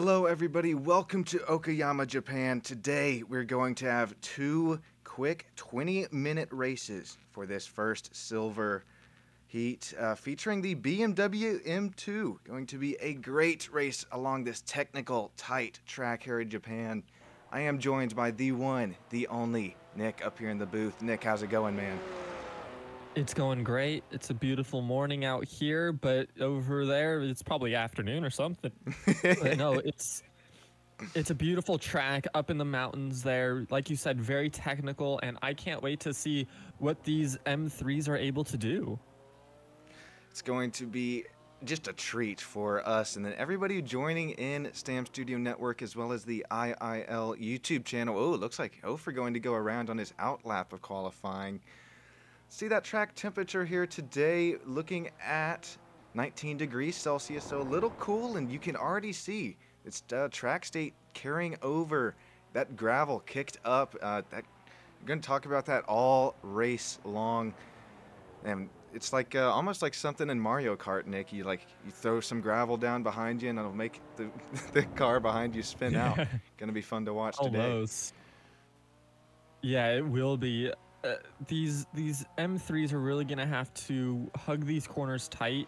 Hello everybody, welcome to Okayama, Japan. Today we're going to have two quick 20-minute races for this first silver heat featuring the BMW M2. Going to be a great race along this technical, tight track here in Japan. I am joined by the one, the only Nick up here in the booth. Nick, how's it going, man? It's going great. It's a beautiful morning out here, but over there it's probably afternoon or something. But no, it's a beautiful track up in the mountains there. Like you said, very technical, and I can't wait to see what these M3s are able to do. It's going to be just a treat for us and then everybody joining in Stam Studio Network as well as the IIL YouTube channel. Oh, it looks like Ofer going to go around on his outlap of qualifying. See that track temperature here today, looking at 19 degrees Celsius, so a little cool, and you can already see it's track state carrying over. That gravel kicked up. We're going to talk about that all race long, and it's like almost like something in Mario Kart, Nick. You throw some gravel down behind you, and it'll make the car behind you spin out. Going to be fun to watch today. Almost. Yeah, it will be. These M3s are really gonna have to hug these corners tight,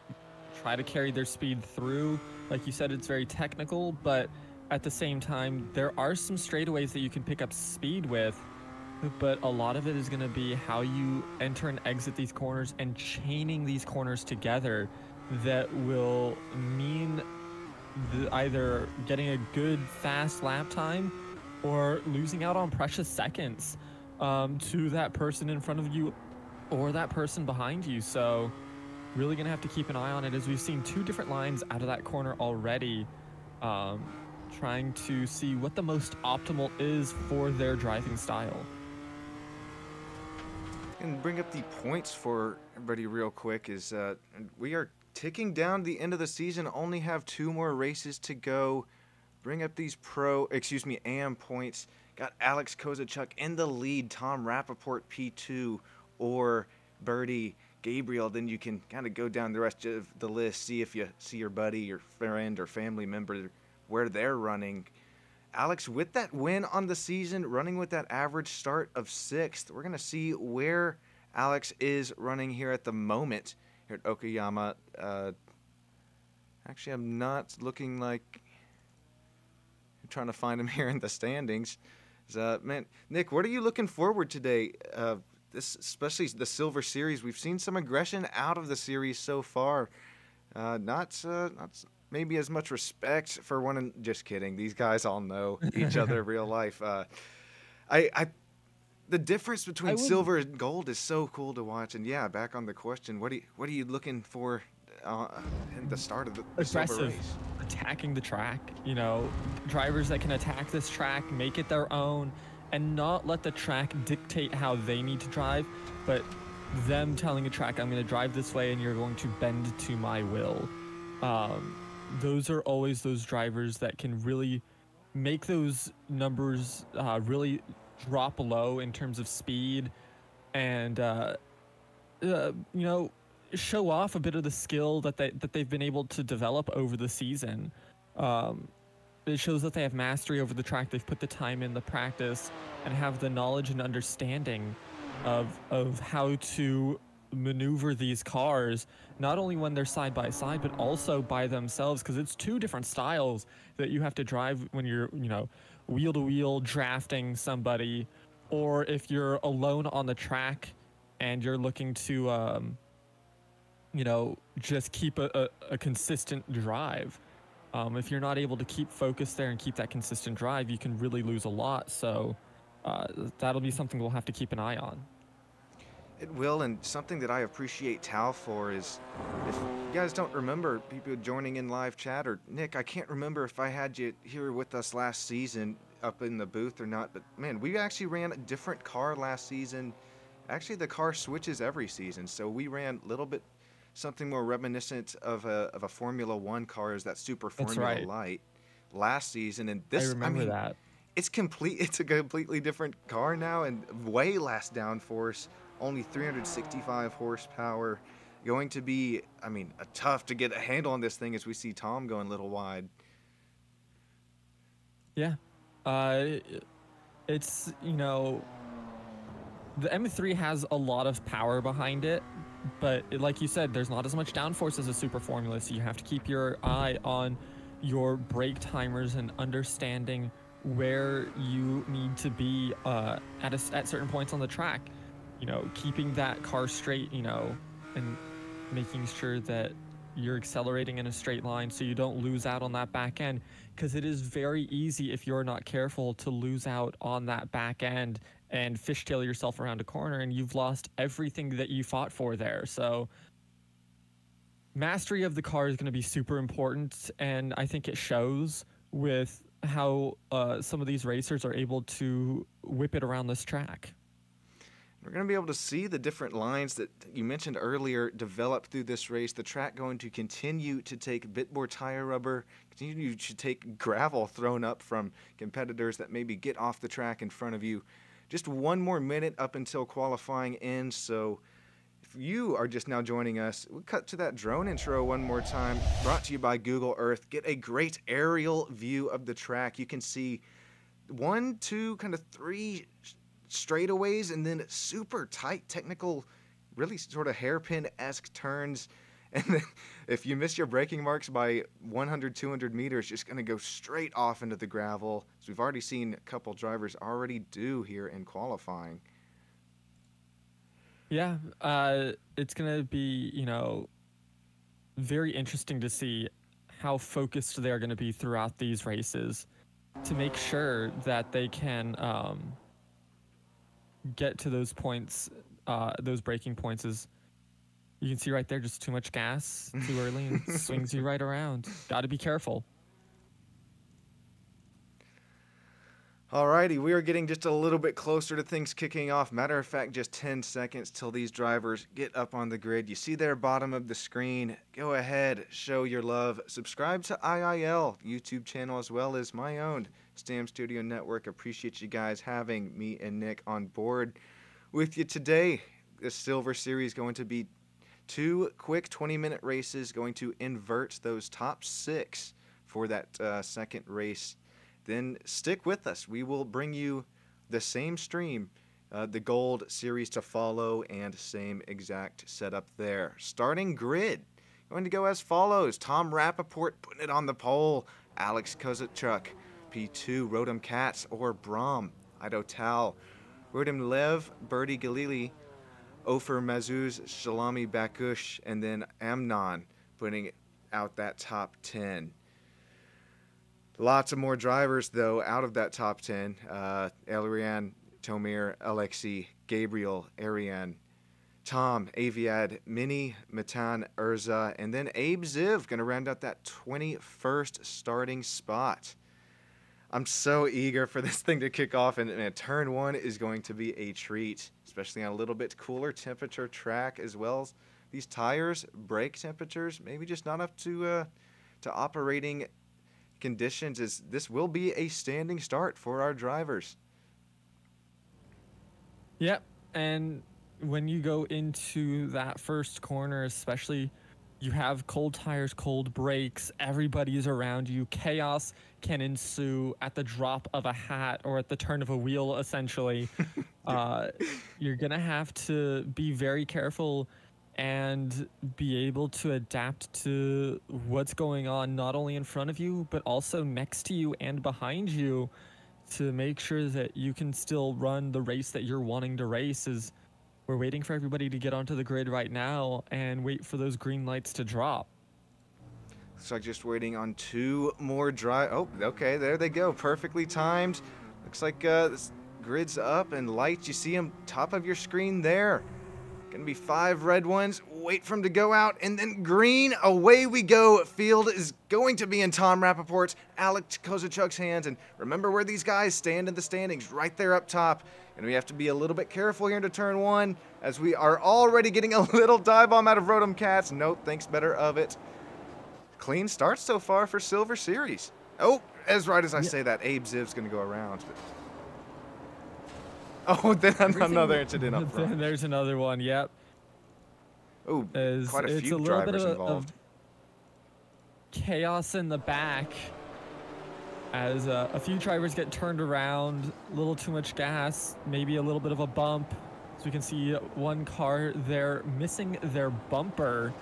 try to carry their speed through. Like you said, it's very technical, but at the same time, there are some straightaways that you can pick up speed with, but a lot of it is gonna be how you enter and exit these corners and chaining these corners together that will mean either getting a good fast lap time or losing out on precious seconds to that person in front of you or that person behind you. So really gonna have to keep an eye on it, as we've seen two different lines out of that corner already, trying to see what the most optimal is for their driving style. And bring up the points for everybody real quick is we are ticking down the end of the season, only have 2 more races to go. Bring up these AM points. Got Alex Kozacek in the lead, Tom Rappaport P2, or Birdie Gabriel. Then you can kind of go down the rest of the list, see if you see your buddy, your friend, or family member where they're running. Alex, with that win on the season, running with that average start of 6th, we're going to see where Alex is running here at the moment here at Okayama. Actually, I'm not looking like... I'm trying to find him here in the standings. Man, Nick, what are you looking forward today? Especially the Silver Series. We've seen some aggression out of the series so far. Not maybe as much respect for one. Just kidding. These guys all know each other in real life. The difference between silver and gold is so cool to watch. And yeah, back on the question, what are you looking for in the start of the silver race? Attacking the track, drivers that can attack this track, make it their own, and not let the track dictate how they need to drive, but them telling a track, I'm going to drive this way and you're going to bend to my will. Those are always those drivers that can really make those numbers really drop low in terms of speed and show off a bit of the skill that they've been able to develop over the season. It shows that they have mastery over the track. They've put the time in, the practice, and have the knowledge and understanding of how to maneuver these cars, not only when they're side by side, but also by themselves, because it's 2 different styles that you have to drive when you're, wheel to wheel drafting somebody, or if you're alone on the track and you're looking to just keep a consistent drive. If you're not able to keep focused there and keep that consistent drive, you can really lose a lot. So that'll be something we'll have to keep an eye on. It will, and something that I appreciate Tal for is, if you guys don't remember, people joining in live chat, or Nick, I can't remember if I had you here with us last season up in the booth or not, but man, we actually ran a different car last season. Actually, the car switches every season, so we ran a little bit something more reminiscent of a Formula One car, is that Super Formula Light last season, and this, I remember that. It's a completely different car now, and way less downforce, only 365 horsepower. Going to be, tough to get a handle on this thing as we see Tom going a little wide. Yeah. It's, you know, the M3 has a lot of power behind it, but like you said, there's not as much downforce as a Super Formula, so you have to keep your eye on your brake timers and understanding where you need to be at certain points on the track. You know, keeping that car straight, you know, and making sure that you're accelerating in a straight line so you don't lose out on that back end, because it is very easy, if you're not careful, to lose out on that back end and fishtail yourself around a corner and you've lost everything that you fought for there. So mastery of the car is going to be super important, and I think it shows with how some of these racers are able to whip it around this track. We're going to be able to see the different lines that you mentioned earlier develop through this race. The track going to continue to take a bit more tire rubber, continue to take gravel thrown up from competitors that maybe get off the track in front of you. Just one more minute up until qualifying ends, so if you are just now joining us, we'll cut to that drone intro one more time, brought to you by Google Earth. Get a great aerial view of the track. You can see 1, 2, kind of 3 straightaways and then super tight technical, really sort of hairpin-esque turns. And then if you miss your braking marks by 100, 200 meters, just going to go straight off into the gravel. So we've already seen a couple drivers already do here in qualifying. Yeah, it's going to be, you know, very interesting to see how focused they're going to be throughout these races to make sure that they can get to those points, those braking points. Is you can see right there, just too much gas too early and swings you right around. Got to be careful. Alrighty, we are getting just a little bit closer to things kicking off. Matter of fact, just 10 seconds till these drivers get up on the grid. You see there, bottom of the screen. Go ahead, show your love. Subscribe to IIL YouTube channel as well as my own Stam Studio Network. Appreciate you guys having me and Nick on board with you today. The Silver Series going to be 2 quick 20-minute races, going to invert those top 6 for that second race. Then stick with us. We will bring you the same stream, the Gold Series to follow, and same exact setup there. Starting grid, going to go as follows. Tom Rappaport putting it on the pole. Alex Kozachuk, P2, Rodham Katz or Brahm. Ido Tal, Rodham Lev, Birdie Galili, Ofer Mazuz, Shalami Bakush, and then Amnon putting out that top 10. Lots of more drivers, though, out of that top 10. Elrian, Tomir, Alexei, Gabriel, Ariane, Tom, Aviad, Mini, Matan, Urza, and then Abe Ziv going to round out that 21st starting spot. I'm so eager for this thing to kick off, and turn 1 is going to be a treat, especially on a little bit cooler temperature track, as well as these tires, brake temperatures, maybe just not up to operating conditions. Is this will be a standing start for our drivers. Yep, and when you go into that first corner, especially, you have cold tires, cold brakes, everybody's around you. Chaos can ensue at the drop of a hat or at the turn of a wheel, essentially. You're gonna have to be very careful and be able to adapt to what's going on, not only in front of you, but also next to you and behind you, to make sure that you can still run the race that you're wanting to race. Is we're waiting for everybody to get onto the grid right now and wait for those green lights to drop. Looks like just waiting on 2 more drive. Oh, okay, there they go. Perfectly timed. Looks like this grid's up and lights. You see them top of your screen there. Gonna be 5 red ones. Wait for them to go out, and then green. Away we go. Field is going to be in Tom Rappaport's, Alex Kozachuk's hands. And remember where these guys stand in the standings, right there up top. And we have to be a little bit careful here into turn 1, as we are already getting a little dive bomb out of Rodham Katz. Nope, thinks better of it. Clean start so far for Silver Series. Oh, as right as I say that, Abe Ziv's gonna go around. But oh, then another incident up front. There's another one, yep. Oh, quite a few drivers involved. Chaos in the back as a few drivers get turned around, a little too much gas, maybe a little bit of a bump. So we can see one car there missing their bumper.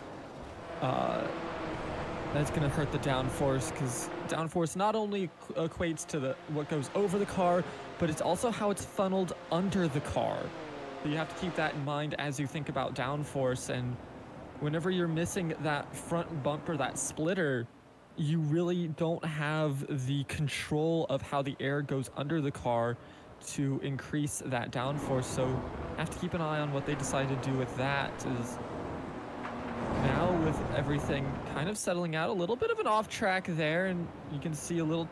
That's going to hurt the downforce, because downforce not only equates to what goes over the car, but it's also how it's funneled under the car. So you have to keep that in mind as you think about downforce. And whenever you're missing that front bumper, that splitter, you really don't have the control of how the air goes under the car to increase that downforce. So have to keep an eye on what they decide to do with that. Is now with everything kind of settling out, a little bit of an off track there, and you can see a little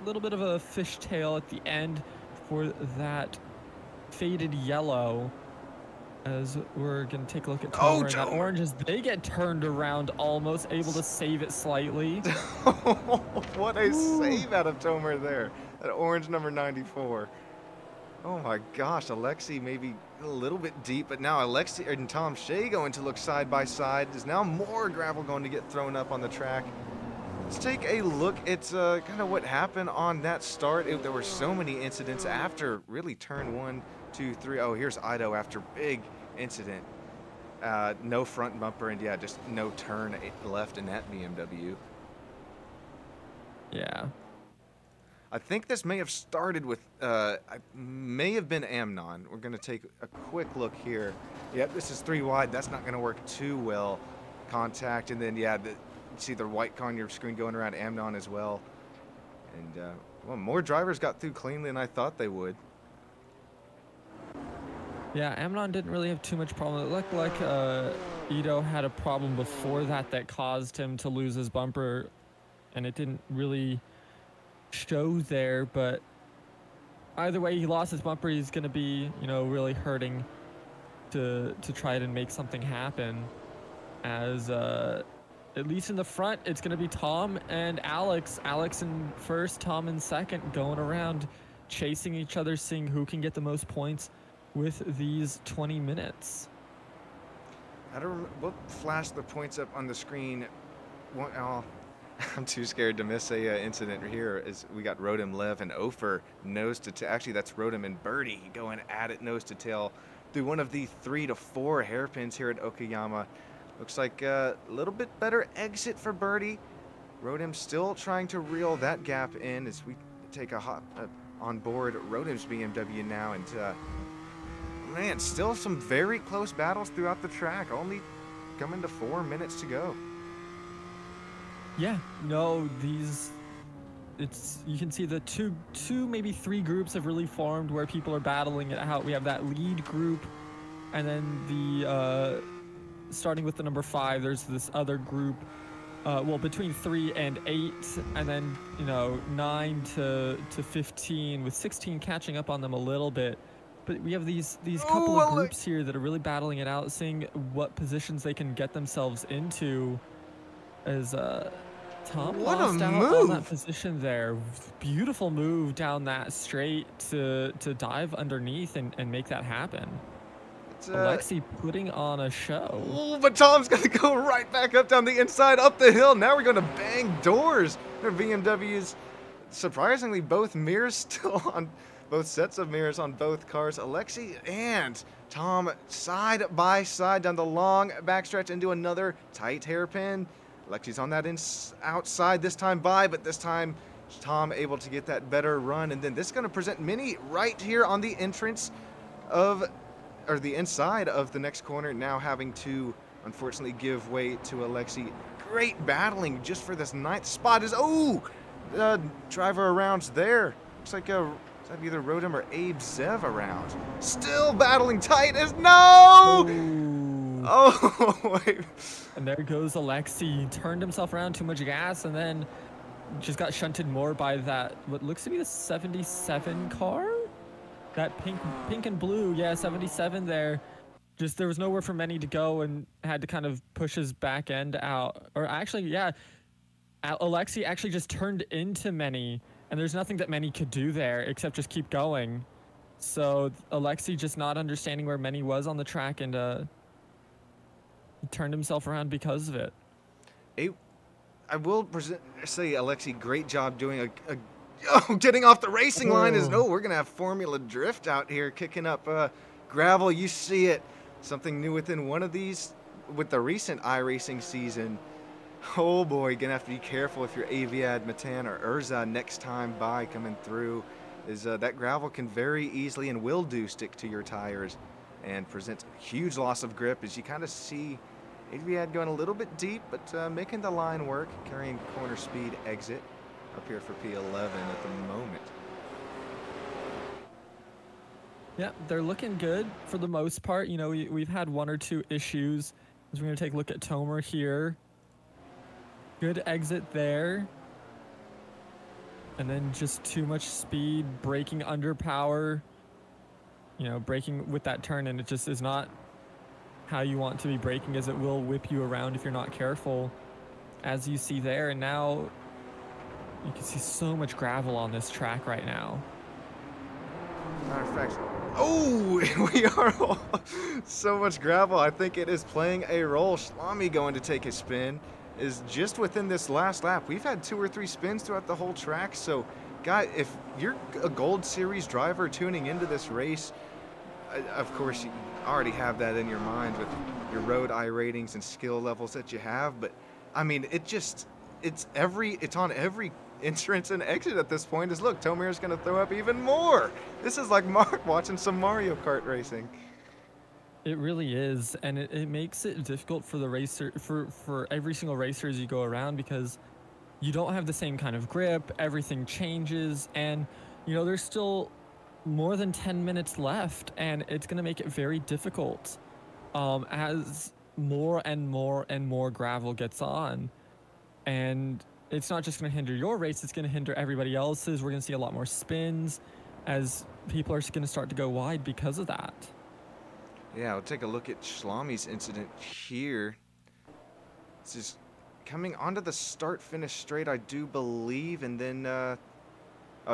bit of a fishtail at the end for that faded yellow. As we're going to take a look at Tomer, and that orange, as they get turned around, almost able to save it slightly. What a save out of Tomer there. That orange number 94. Oh my gosh, Alexi maybe a little bit deep, but now Alexi and Tom Shea going to look side by side. There's now more gravel going to get thrown up on the track. Let's take a look at kind of what happened on that start. There were so many incidents after really turn 1, 2, 3. Oh, here's Ido after big incident. No front bumper, and yeah, just no turn left in that BMW. Yeah. I think this may have started with, may have been Amnon. We're going to take a quick look here. Yep, this is 3 wide. That's not going to work too well. Contact, and then, yeah, you see the white car on your screen going around Amnon as well. And, well, more drivers got through cleanly than I thought they would. Yeah, Amnon didn't really have too much problem. It looked like Ido had a problem before that caused him to lose his bumper, and it didn't really show there, but either way, he lost his bumper. He's going to be, you know, really hurting to try to make something happen. As at least in the front, it's going to be Tom and Alex. Alex in first, Tom in second, going around chasing each other, seeing who can get the most points with these 20 minutes. I don't remember. We'll flash the points up on the screen. I'm too scared to miss a incident here, as we got Rodham, Lev, and Ofer nose to tail. Actually, that's Rodham and Birdie going at it nose to tail through one of the 3 to 4 hairpins here at Okayama. Looks like a little bit better exit for Birdie. Rodham still trying to reel that gap in as we take a hop on board Rodham's BMW now. And man, still some very close battles throughout the track. Only coming to 4 minutes to go. Yeah, no, you can see the two, maybe 3 groups have really formed where people are battling it out. We have that lead group, and then the, starting with the number 5, there's this other group, well, between 3 and 8, and then, you know, 9 to 15, with 16 catching up on them a little bit. But we have these couple of groups here that are really battling it out, seeing what positions they can get themselves into. As Tom lost out on that position there. Beautiful move down that straight to dive underneath and make that happen. Alexi putting on a show. Oh, but Tom's going to go right back up down the inside, up the hill. Now we're going to bang doors. Their BMWs, surprisingly, both mirrors still on, both sets of mirrors on both cars. Alexi and Tom side by side down the long backstretch into another tight hairpin. Alexi's on that outside this time but this time Tom able to get that better run. And then this is going to present Minnie right here on the entrance of, or the inside of the next corner, now having to unfortunately give way to Alexi. Great battling just for this 9th spot. Is driver around there. Looks like is that either Rodham or Abe Zev around. Still battling tight as no! Oh, wait. And there goes Alexi. Turned himself around, too much gas, and then just got shunted more by that, what looks to be the 77 car? That pink and blue, yeah, 77 there. Just there was nowhere for Manny to go and had to kind of push his back end out. Or actually, yeah, Alexi actually just turned into Manny, and there's nothing that Manny could do there except just keep going. So Alexi just not understanding where Manny was on the track, and he turned himself around because of it. I will say, Alexi, great job doing a Oh, getting off the racing line is, Oh. we're going to have Formula Drift out here kicking up gravel. You see it. Something new within one of these with the recent iRacing season. Oh boy, going to have to be careful if you're Aviad, Matan, or Urza next time by coming through. Is that gravel can very easily and will do stick to your tires and present a huge loss of grip as you kind of see Aviad going a little bit deep, but making the line work, carrying corner speed exit up here for P11 at the moment. Yeah, they're looking good for the most part. You know, we've had one or two issues. As we're going to take a look at Tomer here. Good exit there. And then just too much speed, braking under power. You know, braking with that turn, and it just is not how you want to be braking, as it will whip you around if you're not careful, as you see there. And now you can see so much gravel on this track right now. Matter of fact, we are all so much gravel. I think it is playing a role. Shlami going to take a spin is just within this last lap. We've had 2 or 3 spins throughout the whole track. So, guy, if you're a Gold Series driver tuning into this race, of course you already have that in your mind with your road I ratings and skill levels that you have. But I mean, it's on every entrance and exit at this point. Is look, Tomir's going to throw up even more. This is like Mark watching some Mario Kart racing. It really is, and it makes it difficult for the racer, for every single racer as you go around, because you don't have the same kind of grip. Everything changes, and you know there's still more than 10 minutes left, and it's going to make it very difficult as more and more and more gravel gets on. And it's not just going to hinder your race, it's going to hinder everybody else's. We're going to see a lot more spins as people are going to start to go wide because of that. Yeah, we'll take a look at Shlami's incident here. This is coming onto the start-finish straight, I do believe, and then, oh,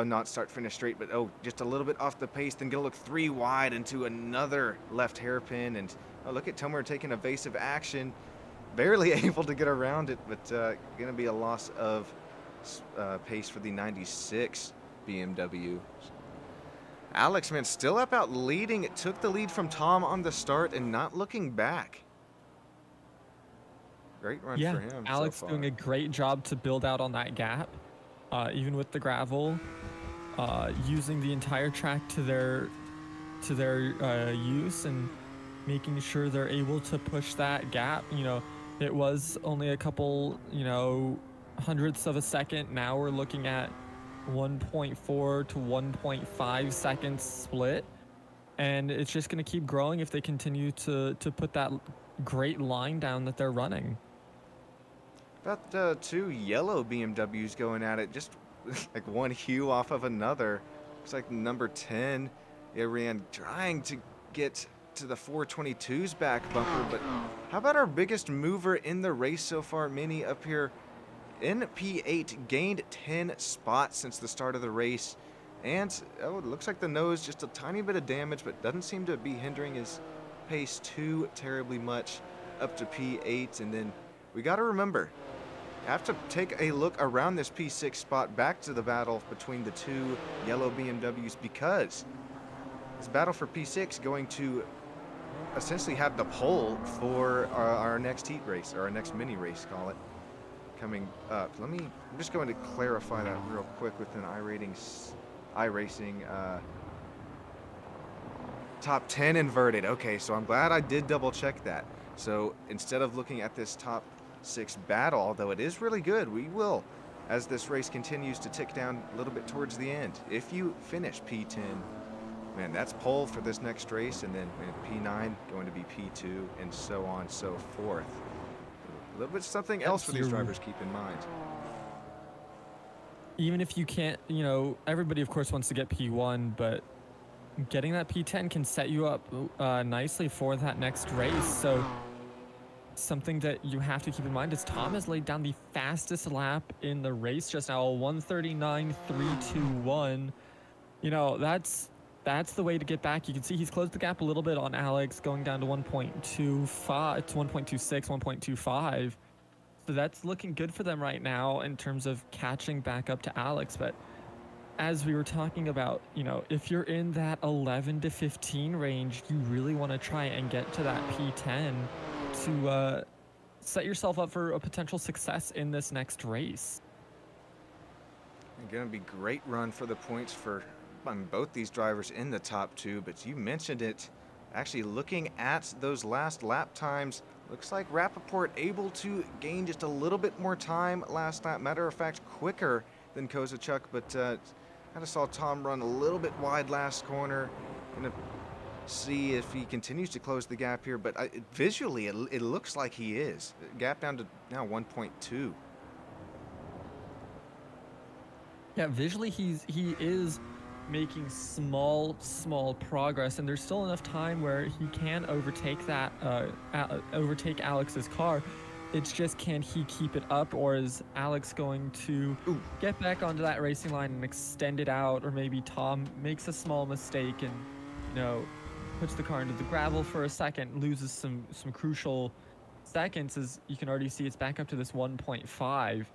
not start-finish straight, but, just a little bit off the pace, then gonna look 3 wide into another left hairpin, and, look at Tomer taking evasive action. Barely able to get around it, but gonna be a loss of pace for the 96 BMW. Alex, man, still up out leading. It took the lead from Tom on the start and not looking back. Great run for him. Alex so far. doing a great job to build out on that gap, even with the gravel, using the entire track to their use and making sure they're able to push that gap. You know, it was only a couple, hundredths of a second. Now we're looking at 1.4 to 1.5 seconds split, and it's just going to keep growing if they continue to put that great line down that they're running. About 2 yellow BMWs going at it, just like one hue off of another. Looks like number 10, Ariane, trying to get to the 422's back bumper, but how about our biggest mover in the race so far, Mini, up here in P8, gained 10 spots since the start of the race, and it looks like the nose just a tiny bit of damage, but doesn't seem to be hindering his pace too terribly much up to P8. And then we got to remember, have to take a look around this P6 spot back to the battle between the 2 yellow BMWs, because this battle for P6 going to essentially have the pole for our next heat race, or our next mini race, call it, coming up. I'm just going to clarify that real quick within iRacing. Top 10 inverted. Okay, so I'm glad I did double check that. So instead of looking at this top 6 battle, although it is really good, we will, as this race continues to tick down a little bit towards the end, if you finish P10, man, that's pole for this next race, and then P9 going to be P2, and so on and so forth. A little bit something else for these drivers keep in mind. Even if you can't, everybody of course wants to get P1, but getting that P10 can set you up nicely for that next race. So something that you have to keep in mind is Tom has laid down the fastest lap in the race just now, 1:39.321. That's the way to get back. You can see he's closed the gap a little bit on Alex, going down to 1.25 to 1.26, 1.25. So that's looking good for them right now in terms of catching back up to Alex. But as we were talking about, if you're in that 11 to 15 range, you really want to try and get to that P10 to set yourself up for a potential success in this next race. Going to be great run for the points for both these drivers in the top two, but you mentioned it. Actually, looking at those last lap times, looks like Rappaport able to gain just a little bit more time last lap. Matter of fact, quicker than Kozacek, but kind of saw Tom run a little bit wide last corner. Gonna see if he continues to close the gap here, but visually it looks like he is. Gap down to now 1.2. Yeah, visually he is making small progress, and there's still enough time where he can overtake that overtake Alex's car. It's just, can he keep it up, or is Alex going to get back onto that racing line and extend it out, or maybe Tom makes a small mistake and puts the car into the gravel for a second, loses some crucial seconds. As you can already see, it's back up to this 1.5.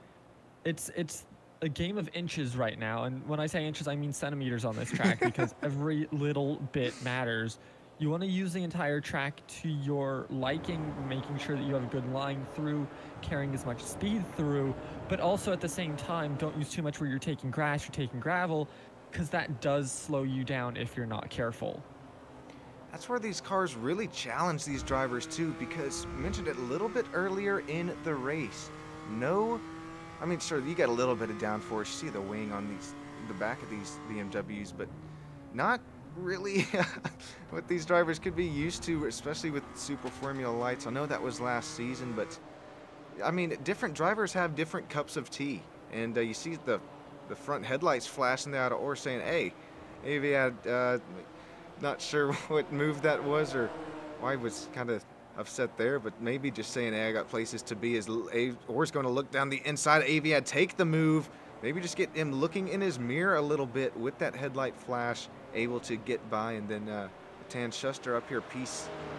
It's a game of inches right now, and when I say inches, I mean centimeters on this track, because every little bit matters. You want to use the entire track to your liking, making sure that you have a good line through, carrying as much speed through, but also at the same time, don't use too much where you're taking grass, you're taking gravel, because that does slow you down if you're not careful. That's where these cars really challenge these drivers too, because I mentioned it a little bit earlier in the race. I mean, sure, you got a little bit of downforce. You see the wing on the back of these BMWs, but not really what these drivers could be used to, especially with Super Formula lights. I know that was last season, but I mean, different drivers have different cups of tea, and you see the front headlights flashing out of or saying, "Hey, Aviad." Not sure what move that was or why I was kind of upset there, but maybe just saying, "Hey, I got places to be," is Orr's going to look down the inside of Aviad, take the move, maybe just get him looking in his mirror a little bit with that headlight flash, able to get by. And then Tan Schuster up here,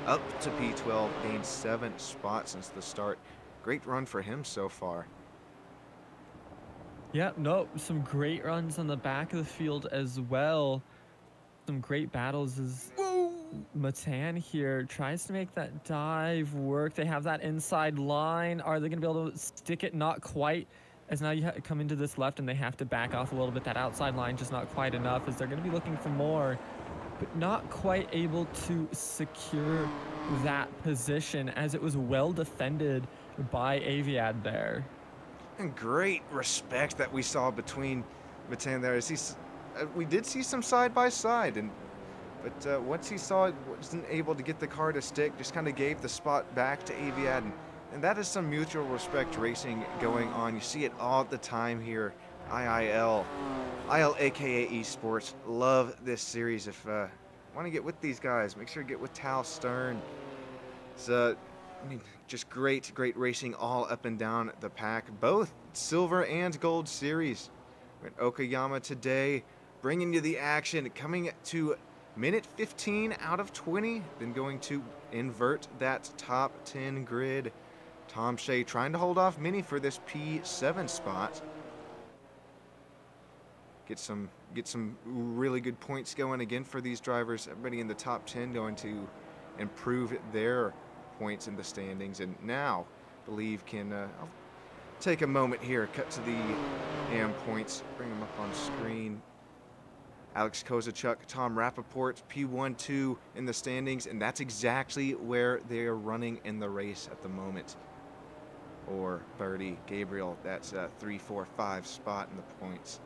up to P12, gained 7 spots since the start. Great run for him so far. Yeah, no, some great runs on the back of the field as well. Some great battles as Matan here tries to make that dive work. They have that inside line. Are they going to be able to stick it? Not quite, as now you come into this left and they have to back off a little bit. That outside line just not quite enough, as they're going to be looking for more, but not quite able to secure that position, as it was well defended by Aviad there. And great respect that we saw between Matan there. We did see some side-by-side, but once he saw it, wasn't able to get the car to stick, just kind of gave the spot back to Aviad, and that is some mutual respect racing going on. You see it all the time here. IIL, aka Esports, love this series. If want to get with these guys, make sure you get with Tal Stern. It's I mean, just great racing all up and down the pack, both silver and gold series. We're at Okayama today, bringing you the action, coming to minute 15 out of 20, then going to invert that top 10 grid. Tom Shea trying to hold off Mini for this P7 spot. Get some really good points going again for these drivers. Everybody in the top 10 going to improve their points in the standings, and now I believe can I'll take a moment here, cut to the AM points, bring them up on screen. Alex Kozacek, Tom Rappaport, P1-2 in the standings, and that's exactly where they are running in the race at the moment. Or Birdie Gabriel, that's a 3, 4, 5 spot in the points.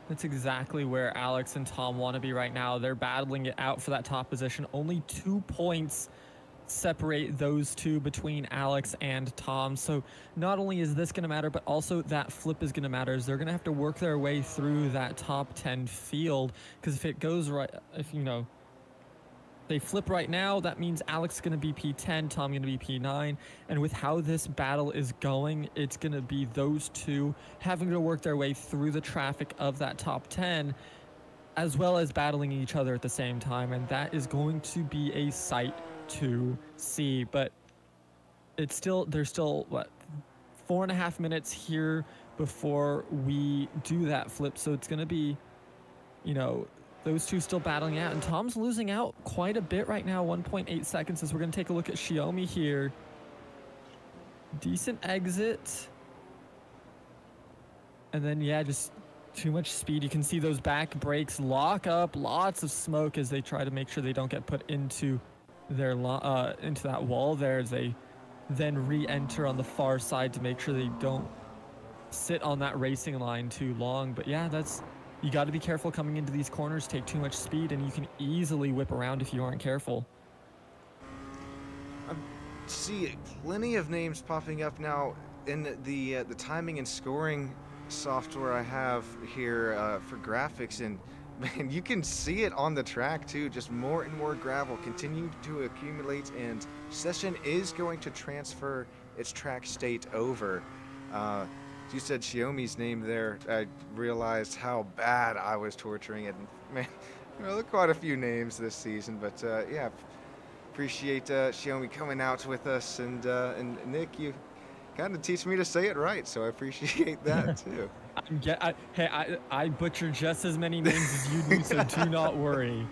That's exactly where Alex and Tom want to be right now. They're battling it out for that top position. Only 2 points separate those two between Alex and Tom. So not only is this going to matter, but also that flip is going to matter, as they're going to have to work their way through that top 10 field. Because if it goes right, if they flip right now, that means Alex is going to be P10, Tom going to be P9. And with how this battle is going, it's going to be those two having to work their way through the traffic of that top 10, as well as battling each other at the same time. And that is going to be a sight to see. But it's still, there's still what, 4.5 minutes here before we do that flip. So it's going to be, you know, those two still battling out. And Tom's losing out quite a bit right now, 1.8 seconds, as we're going to take a look at Xiaomi here. Decent exit. And then, yeah, just too much speed. You can see those back brakes lock up. Lots of smoke as they try to make sure they don't get put into their into that wall there, as they then re-enter on the far side to make sure they don't sit on that racing line too long. But yeah, you got to be careful coming into these corners, take too much speed, and you can easily whip around if you aren't careful. I see plenty of names popping up now in the timing and scoring software I have here for graphics, and man, you can see it on the track too. Just more and more gravel continue to accumulate, and Session is going to transfer its track state over. You said Xiaomi's name there. I realized how bad I was torturing it. Man, there are quite a few names this season, but yeah, appreciate Xiaomi coming out with us, and Nick, you kind of teach me to say it right, so I appreciate that too. I butcher just as many names as you do, so do not worry.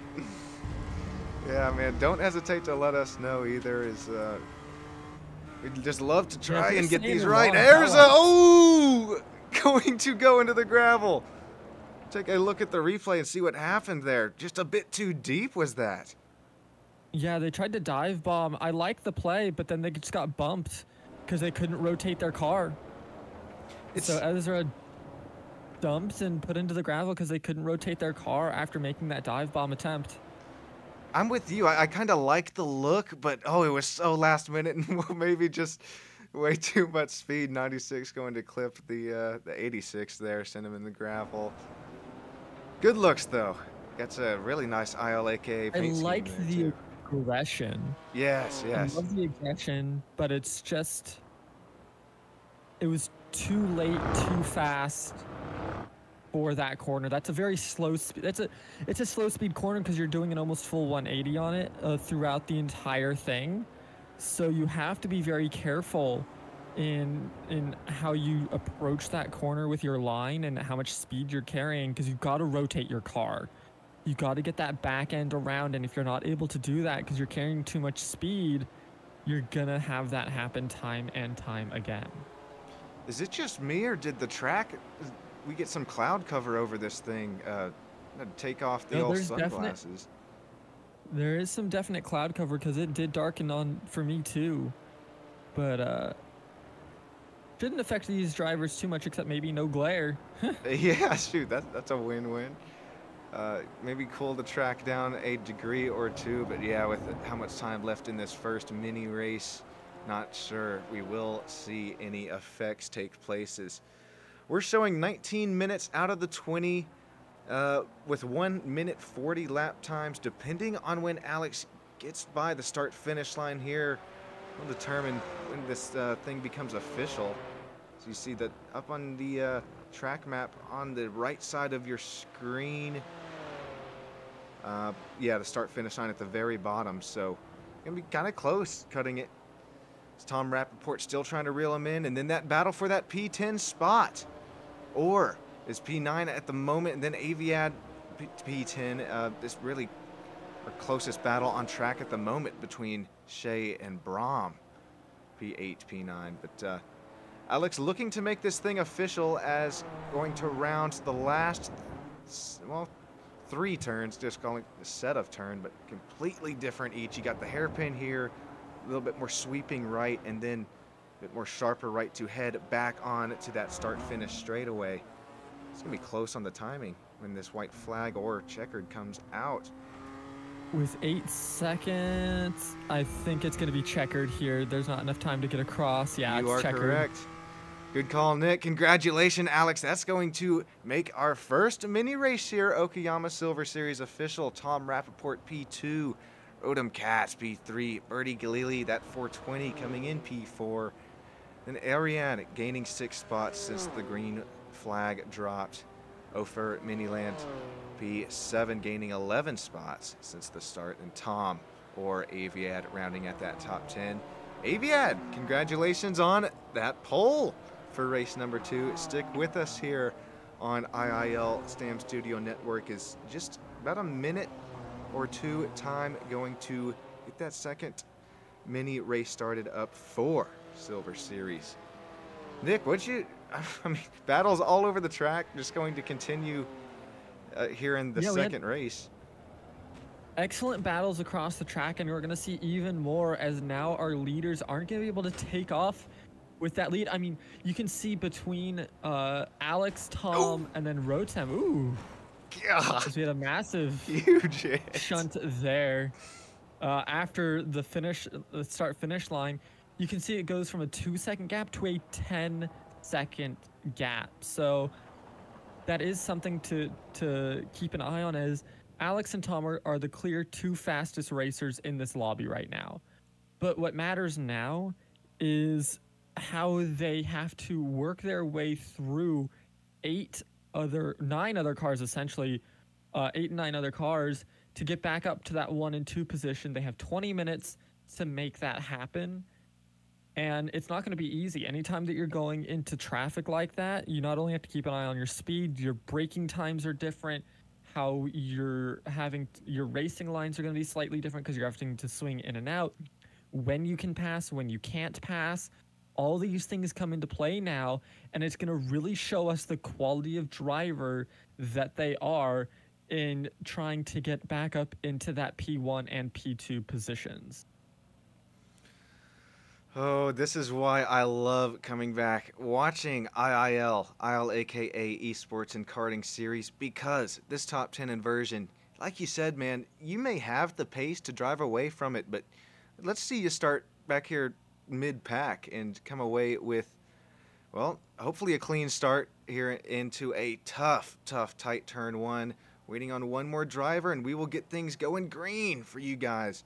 Yeah, man, don't hesitate to let us know either. We'd just love to try and get these right. There's going to go into the gravel. Take a look at the replay and see what happened there. Just a bit too deep was that. Yeah, they tried to dive bomb. I like the play, but then they just got bumped because they couldn't rotate their car. So Ezra dumped and put into the gravel because they couldn't rotate their car after making that dive bomb attempt. I'm with you. I kind of like the look, but it was so last minute and maybe just way too much speed. 96 going to clip the 86 there, send him in the gravel. Good looks though. That's a really nice ILAKA paint scheme. I like the aggression. Yes. I love the aggression, but it's just, it was too late, too fast for that corner. That's a very slow speed. It's a slow speed corner because you're doing an almost full 180 on it throughout the entire thing. So you have to be very careful in how you approach that corner with your line and how much speed you're carrying, because you've got to rotate your car. You got to get that back end around, and if you're not able to do that because you're carrying too much speed, you're gonna have that happen time and time again. Is it just me, or did the track, we get some cloud cover over this thing? Take off the old sunglasses. There is some definite cloud cover because it did darken on for me too, but shouldn't affect these drivers too much, except maybe no glare. Yeah, shoot, that's a win-win. Maybe cool the track down a degree or two, but yeah, with how much time left in this first mini race, not sure we will see any effects take places. We're showing 19 minutes out of the 20 with 1 minute 40 lap times. Depending on when Alex gets by the start-finish line here, will determine when this thing becomes official. So you see that up on the track map on the right side of your screen. Yeah, the start-finish line at the very bottom. So gonna be kind of close cutting it. It's Tom Rappaport still trying to reel him in, and then that battle for that P10 spot. Or is P9 at the moment, and then Aviad P10. This really our closest battle on track at the moment between Shea and Brahm, P8, P9. But Alex looking to make this thing official, as going to round the last, well, 3 turns, just calling it a set of turn, but completely different each. You got the hairpin here, a little bit more sweeping right, and then a bit more sharper right to head back on to that start-finish straightaway. It's going to be close on the timing when this white flag or checkered comes out. With 8 seconds, I think it's going to be checkered here. There's not enough time to get across. Yeah, you are checkered. Correct. Good call, Nick. Congratulations, Alex. That's going to make our first mini race here, Okayama Silver Series official. Tom Rappaport, P2. Odom Katz, P3. Birdie Galili, that 420 coming in P4. Then Ariane gaining 6 spots since the green flag dropped. Ofer Miniland, P7, gaining 11 spots since the start. And Tom or Aviad rounding at that top 10. Aviad, congratulations on that pole for race number 2. Stick with us here on IIL Stam Studio Network. Is just about a minute or two time going to get that second mini race started up for Silver Series. Nick, I mean, battles all over the track, just going to continue here in the second race. Excellent battles across the track, and we're going to see even more as now our leaders aren't going to be able to take off with that lead. I mean, you can see between Alex, Tom, and then Rotem. Ooh. God. We had a massive huge hit. Shunt there. After the start-finish line, you can see it goes from a 2-second gap to a 10-second gap. So that is something to keep an eye on, as Alex and Tom are the clear 2 fastest racers in this lobby right now. But what matters now is how they have to work their way through 9 other cars, essentially, 8 and 9 other cars, to get back up to that 1 and 2 position. They have 20 minutes to make that happen. And it's not going to be easy. Anytime that you're going into traffic like that, you not only have to keep an eye on your speed, your braking times are different, how your racing lines are going to be slightly different because you're having to swing in and out, when you can pass, when you can't pass. All these things come into play now, and it's going to really show us the quality of driver that they are in trying to get back up into that P1 and P2 positions. Oh, this is why I love coming back, watching IIL aka Esports and Karting Series, because this top 10 inversion, like you said, man, you may have the pace to drive away from it, but let's see you start back here mid-pack and come away with, well, hopefully a clean start here into a tough, tight turn 1. Waiting on one more driver, and we will get things going green for you guys.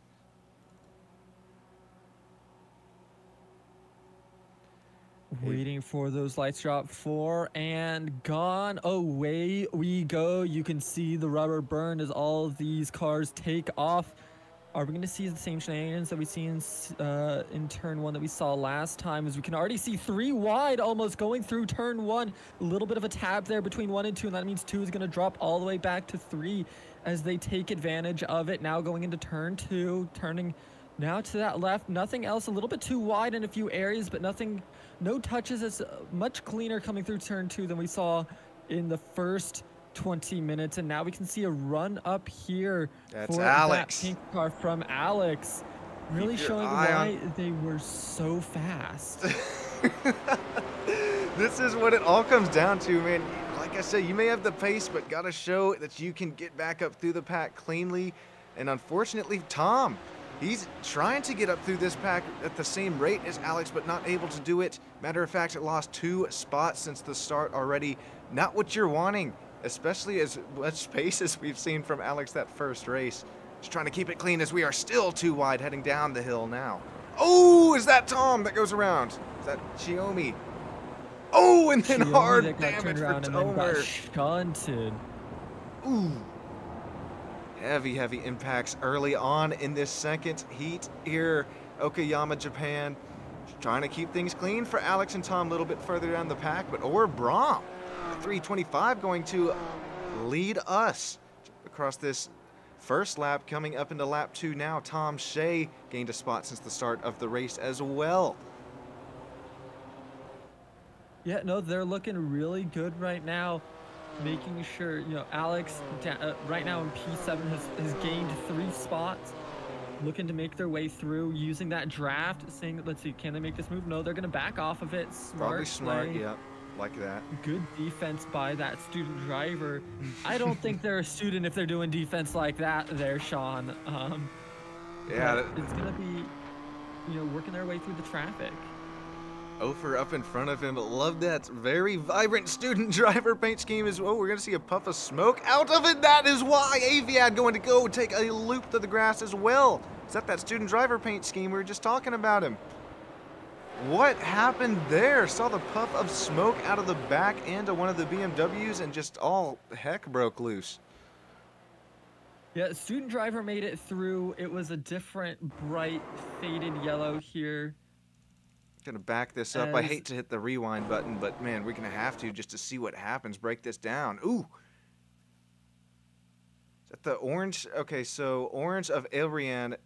Waiting for those lights drop. 4 and gone. Away we go. You can see the rubber burn as all of these cars take off. Are we going to see the same shenanigans that we see in turn 1 that we saw last time? As we can already see 3 wide almost going through turn 1. A little bit of a tab there between 1 and 2, and that means 2 is going to drop all the way back to 3 as they take advantage of it. Now going into turn 2, turning now to that left. Nothing else, a little bit too wide in a few areas, but no touches. It's much cleaner coming through turn 2 than we saw in the first 20 minutes, and now we can see a run up here. That's for Alex. That pink car from Alex, really showing why they were so fast. This is what it all comes down to, man. Like I said, you may have the pace, but gotta show that you can get back up through the pack cleanly. And unfortunately, Tom, he's trying to get up through this pack at the same rate as Alex, but not able to do it. Matter of fact, it lost 2 spots since the start already. Not what you're wanting, especially as much pace as we've seen from Alex that first race. Just trying to keep it clean as we are still too wide heading down the hill now. Oh, is that Tom that goes around? Is that Xiaomi? Oh, and then hard damage for Tomer. Shunted. Ooh. Heavy impacts early on in this second heat here. Okayama, Japan, trying to keep things clean for Alex and Tom a little bit further down the pack, but Braum, 325 going to lead us across this first lap. Coming up into lap 2 now, Tom Shea gained a spot since the start of the race as well. Yeah, no, they're looking really good right now. Making sure, Alex right now in P7 has gained 3 spots. Looking to make their way through, using that draft, saying, let's see, can they make this move? No, they're going to back off of it. Probably smart, yeah, like that. Good defense by that student driver. I don't think they're a student if they're doing defense like that there, Sean. Yeah. It's going to be, working their way through the traffic. Ofer up in front of him. Love that very vibrant student driver paint scheme as well. We're going to see a puff of smoke out of it. That is why Aviad going to go take a loop to the grass as well. Is that student driver paint scheme? We were just talking about him. What happened there? Saw the puff of smoke out of the back end of one of the BMWs and just all heck broke loose. Yeah, student driver made it through. It was a different bright faded yellow here. Gonna back this up. I hate to hit the rewind button, but man, we're gonna have to just to see what happens. Break this down. Ooh. Is that the orange? Okay, so orange of Arian,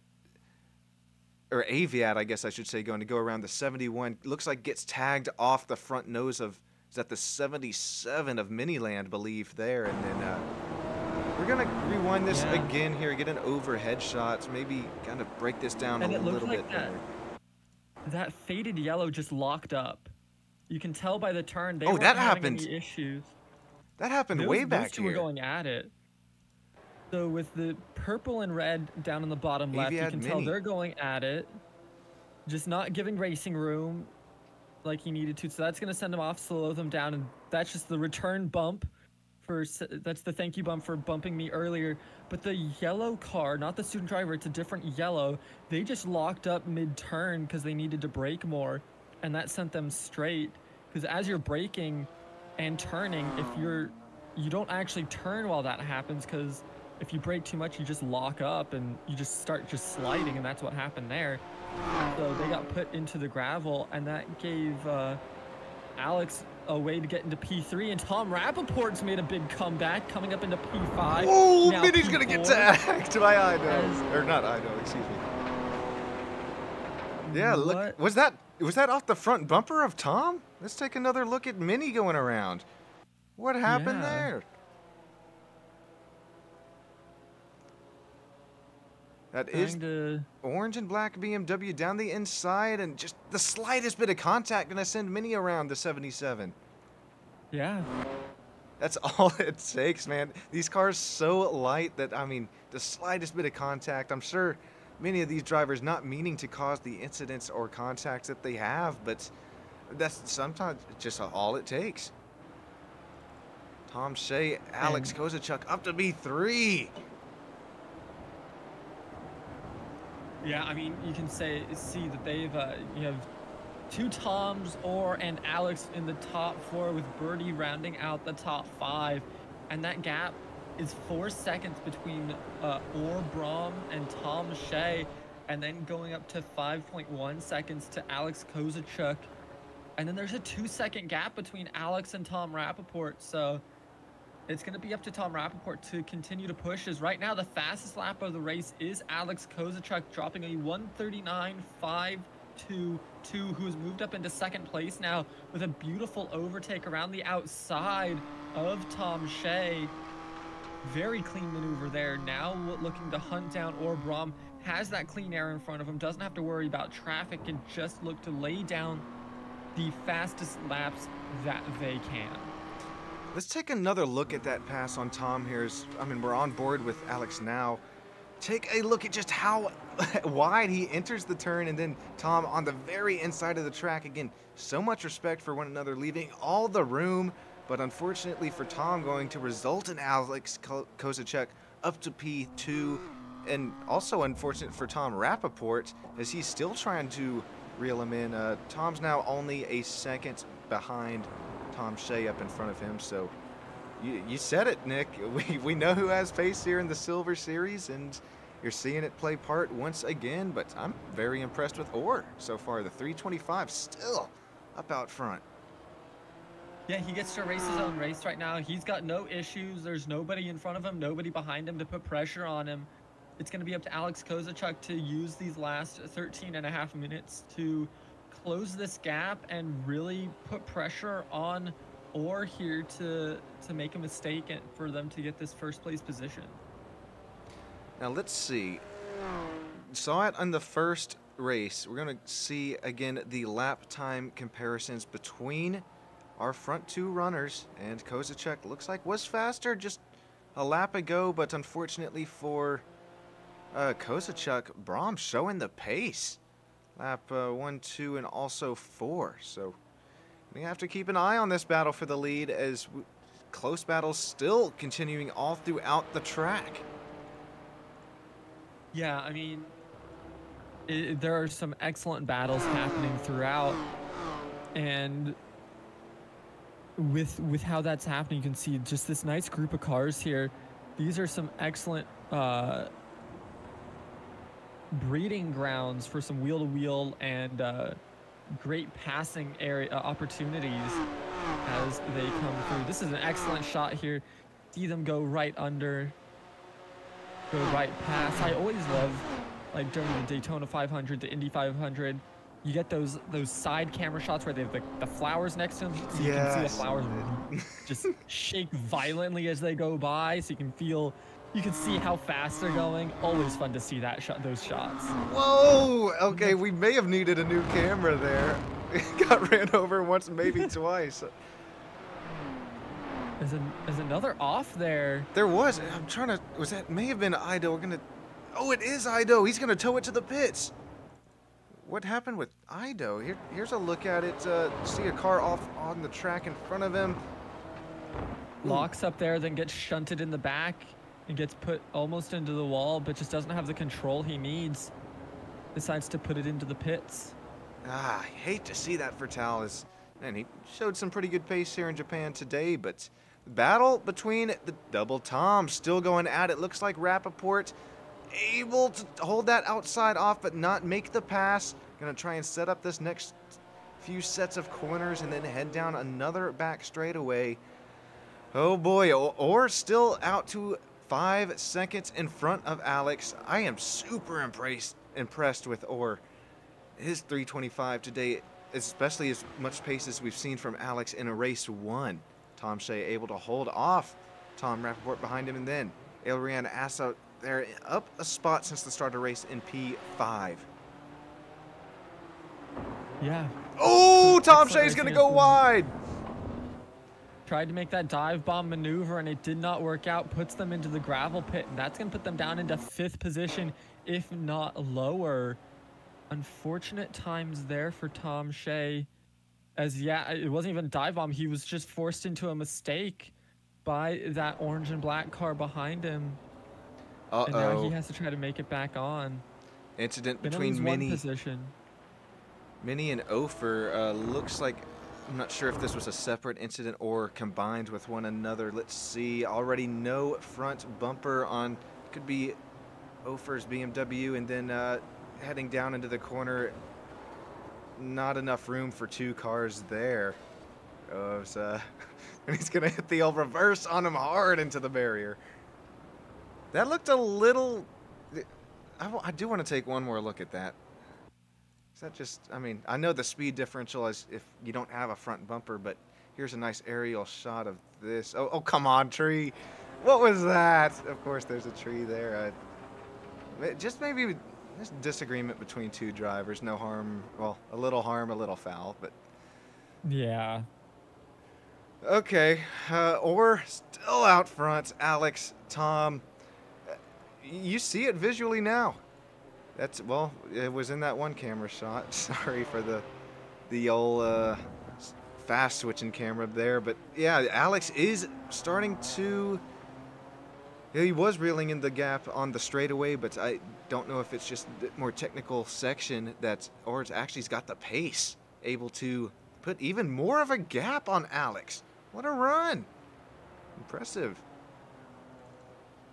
or Aviad, I guess I should say, going to go around the 71. Looks like gets tagged off the front nose of, is that the 77 of Miniland, believe there. And then we're going to rewind this again here, get an overhead shot, maybe kind of break this down a little bit better. That faded yellow just locked up. You can tell by the turn they weren't having any issues. That happened way back here. Those two were going at it. So with the purple and red down in the bottom left, you can tell they're going at it. Just not giving racing room like he needed to. So that's going to send them off, slow them down. And that's just the return bump. That's the thank you bump for bumping me earlier. But the yellow car, not the student driver, it's a different yellow. They just locked up mid-turn because they needed to brake more. And that sent them straight. Because as you're braking and turning, if you don't actually turn while that happens, because if you brake too much, you just lock up and you just start sliding, and that's what happened there. So they got put into the gravel, and that gave Alex a way to get into P3, and Tom Rappaport's made a big comeback, coming up into P5. Oh, Minnie's gonna get tagged by Ido, or not Ido, excuse me. Yeah, look, was that off the front bumper of Tom? Let's take another look at Minnie going around. What happened there? That is orange and black BMW down the inside, and just the slightest bit of contact gonna send Minnie around the 77. Yeah. That's all it takes, man. These cars so light that, I mean, the slightest bit of contact, I'm sure many of these drivers not meaning to cause the incidents or contacts that they have, but that's sometimes just all it takes. Tom Shea, Alex Kozachuk up to B3. Yeah, I mean, you can see that they've, you have two Toms, Orr, and Alex in the top 4, with Birdie rounding out the top 5. And that gap is 4 seconds between Orr, Brom, and Tom Shea, and then going up to 5.1 seconds to Alex Kozachuk. And then there's a 2-second gap between Alex and Tom Rappaport, so it's going to be up to Tom Rappaport to continue to push, as right now the fastest lap of the race is Alex Kozachuk, dropping a 1:39.522, who has moved up into second place now with a beautiful overtake around the outside of Tom Shea. Very clean maneuver there. Now looking to hunt down Orr. Brom has that clean air in front of him, doesn't have to worry about traffic, and just look to lay down the fastest laps that they can. Let's take another look at that pass on Tom here. I mean, we're on board with Alex now. Take a look at just how wide he enters the turn, and then Tom on the very inside of the track. Again, so much respect for one another, leaving all the room, but unfortunately for Tom, going to result in Alex Kozachuk up to P2, and also unfortunate for Tom Rappaport, as he's still trying to reel him in. Tom's now only a second behind Tom Shea up in front of him, so you said it, Nick. We know who has pace here in the Silver Series, and you're seeing it play part once again, but I'm very impressed with Orr so far. The 325 still up out front. Yeah, he gets to race his own race right now. He's got no issues. There's nobody in front of him, nobody behind him to put pressure on him. It's going to be up to Alex Kozachuk to use these last 13.5 minutes to close this gap and really put pressure on Orr here to make a mistake and for them to get this first place position. Now let's see. Saw it on the first race. We're going to see again the lap time comparisons between our front two runners, and Kozachuk looks like was faster just a lap ago, but unfortunately for Kozachuk, Brom showing the pace. Lap 1, 2, and also 4. So we have to keep an eye on this battle for the lead, as close battles still continuing all throughout the track. Yeah, I mean, there are some excellent battles happening throughout, and with how that's happening, you can see just this nice group of cars here. These are some excellent breeding grounds for some wheel-to-wheel and great passing area opportunities as they come through. This is an excellent shot here. See them go right under, go right past. I always love, like during the Daytona 500, the Indy 500, you get those side camera shots where they have the flowers next to them, so you can see the flowers just shake violently as they go by, so you can see how fast they're going. Always fun to see those shots. Whoa! Okay, we may have needed a new camera there. Got ran over once, maybe twice. There's another off there. There was. I'm trying to. Was that may have been Ido? We're gonna. Oh, it is Ido. He's gonna tow it to the pits. What happened with Ido? Here's a look at it. See a car off on the track in front of him. Locks up there, then gets shunted in the back and gets put almost into the wall, but just doesn't have the control he needs. Decides to put it into the pits. I hate to see that for Tal. Man, he showed some pretty good pace here in Japan today, but the battle between the double Toms still going at it. Looks like Rappaport able to hold that outside off, but not make the pass. Gonna try and set up this next few sets of corners and then head down another back straightaway. Oh boy, Orr still out to 5 seconds in front of Alex. I am super impressed with Orr. His 3:25 today, especially as much pace as we've seen from Alex in a race 1. Tom Shea able to hold off Tom Rappaport behind him, and then Elrian Assa there up a spot since the start of the race in P5. Yeah. Oh, Tom Shea's going to go wide. Tried to make that dive bomb maneuver and it did not work out. Puts them into the gravel pit, and that's going to put them down into 5th position, if not lower. Unfortunate times there for Tom Shea. As, yeah, it wasn't even a dive bomb. He was just forced into a mistake by that orange and black car behind him. And now he has to try to make it back on. Incident between Minnie and Ofer. Looks like, I'm not sure if this was a separate incident or combined with one another. Let's see. Already no front bumper on, could be Ofer's BMW, and then heading down into the corner. Not enough room for 2 cars there. Oh, and he's gonna hit the old reverse on him hard into the barrier. That looked a little. I do want to take one more look at that. Is that just? I mean, I know the speed differential is if you don't have a front bumper, but here's a nice aerial shot of this. Oh, come on, tree! What was that? Of course, there's a tree there. Just maybe. There's disagreement between 2 drivers. No harm. Well, a little harm, a little foul, but. Yeah. Okay. Orr still out front. Alex, Tom. You see it visually now. That's, well, it was in that one camera shot. Sorry for the old fast switching camera there, but yeah, Alex is starting to. He was reeling in the gap on the straightaway, but I don't know if it's just the more technical section or it's actually got the pace, able to put even more of a gap on Alex. What a run. Impressive.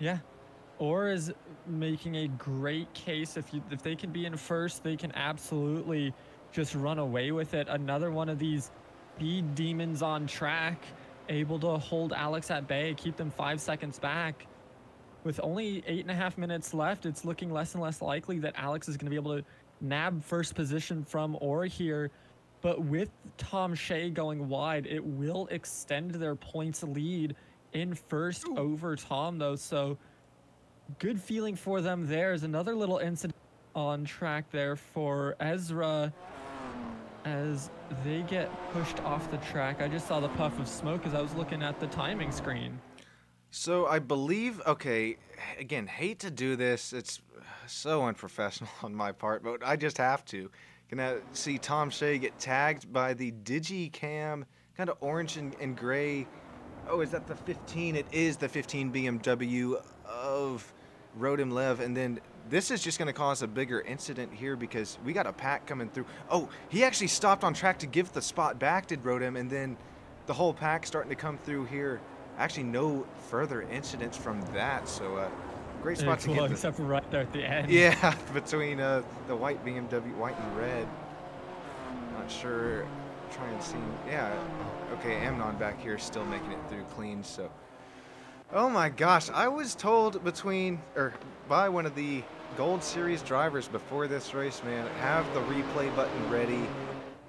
Yeah. Orr is making a great case. If they can be in first, they can absolutely just run away with it. Another one of these speed demons on track, able to hold Alex at bay, keep them 5 seconds back. With only 8.5 minutes left, it's looking less and less likely that Alex is going to be able to nab first position from Orr here. But with Tom Shea going wide, it will extend their points lead in first over Tom, though. So good feeling for them. There's another little incident on track there for Ezra as they get pushed off the track. I just saw the puff of smoke as I was looking at the timing screen. So I believe, okay, again, hate to do this. It's so unprofessional on my part, but I just have to. Gonna see Tom Shea get tagged by the Digicam, kind of orange and gray. Oh, is that the 15? It is the 15 BMW of Rodim Lev. And then this is just going to cause a bigger incident here because we got a pack coming through. Oh, he actually stopped on track to give the spot back, did Rodim, and then the whole pack starting to come through here. Actually, no further incidents from that, so Great spot to get except for right there at the end. Yeah, between the white BMW, white and red. Not sure. Try and see. Yeah. Okay, Amnon back here still making it through clean. So. Oh my gosh, I was told by one of the Gold Series drivers before this race, man, have the replay button ready,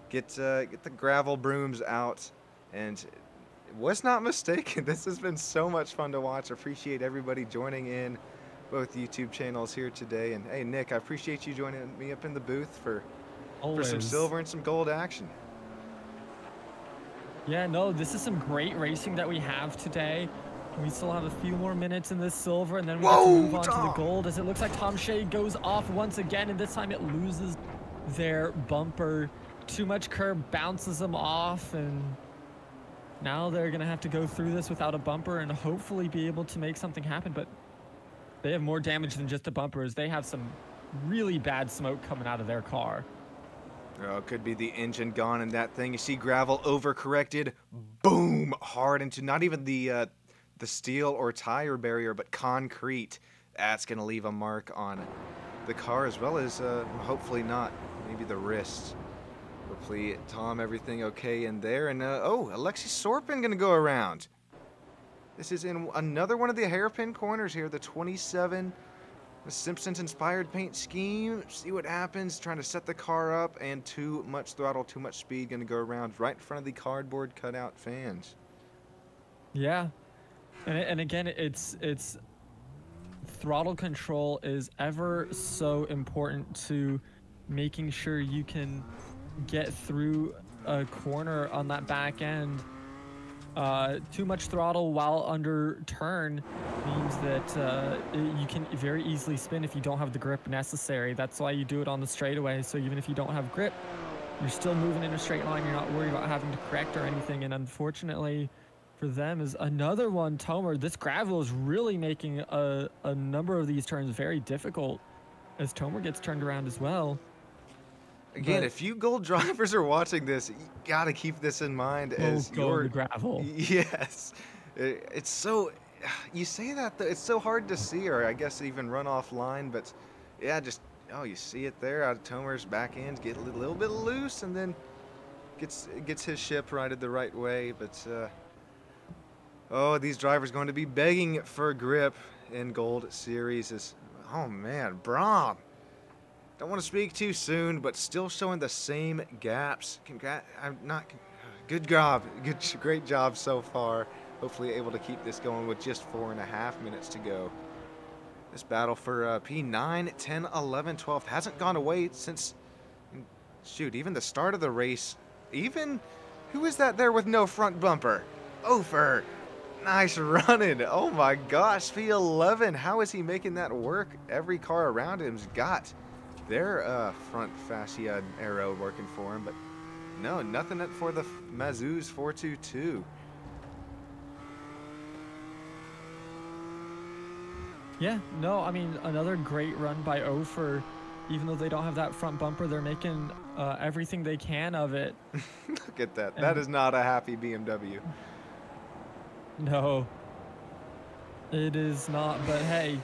get the gravel brooms out, and was not mistaken. This has been so much fun to watch. Appreciate everybody joining in both YouTube channels here today. And hey, Nick, I appreciate you joining me up in the booth for some silver and some gold action. Yeah, no, this is some great racing that we have today. We still have a few more minutes in this silver, and then we have to move on to the gold, as it looks like Tom Shea goes off once again, and this time it loses their bumper. Too much curb bounces them off, and now they're going to have to go through this without a bumper and hopefully be able to make something happen. But they have more damage than just a bumper, as they have some really bad smoke coming out of their car. Oh, it could be the engine gone in that thing. You see gravel overcorrected, boom, hard into not even the steel or tire barrier, but concrete. That's going to leave a mark on the car, as well as hopefully not, maybe the wrist. Hopefully, Tom, everything okay in there. And Alexi Sorpin going to go around. This is in another one of the hairpin corners here, the 27. The Simpsons-inspired paint scheme. See what happens. Trying to set the car up, and too much throttle, too much speed. Going to go around right in front of the cardboard cutout fans. Yeah. And again, it's throttle control is ever so important to making sure you can get through a corner on that back end. Too much throttle while under turn means that you can very easily spin if you don't have the grip necessary. That's why you do it on the straightaway. So even if you don't have grip, you're still moving in a straight line. You're not worried about having to correct or anything. And unfortunately for them is another one, Tomer. This gravel is really making a number of these turns very difficult as Tomer gets turned around as well. Again, if you gold drivers are watching this, you got to keep this in mind as your gravel. Yes. It's so, you say that, it's so hard to see, or I guess even run offline, but yeah, just, you see it there. Tomer's back end get a little bit loose, and then gets his ship righted the right way. But these drivers going to be begging for Griiip in Gold Series. Oh man, Brahm. Don't want to speak too soon, but still showing the same gaps. Good job. Great job so far. Hopefully able to keep this going with just 4.5 minutes to go. This battle for P9, 10, 11, 12 hasn't gone away since, shoot, even the start of the race. Even, who is that there with no front bumper? Ofer. Nice running. Oh my gosh, P11. How is he making that work? Every car around him's got their front fascia arrow working for him, but no, nothing for the Mazuz 422. Yeah, no, I mean, another great run by Ofer. Even though they don't have that front bumper, they're making everything they can of it. Look at that. That is not a happy BMW. No. It is not, but hey,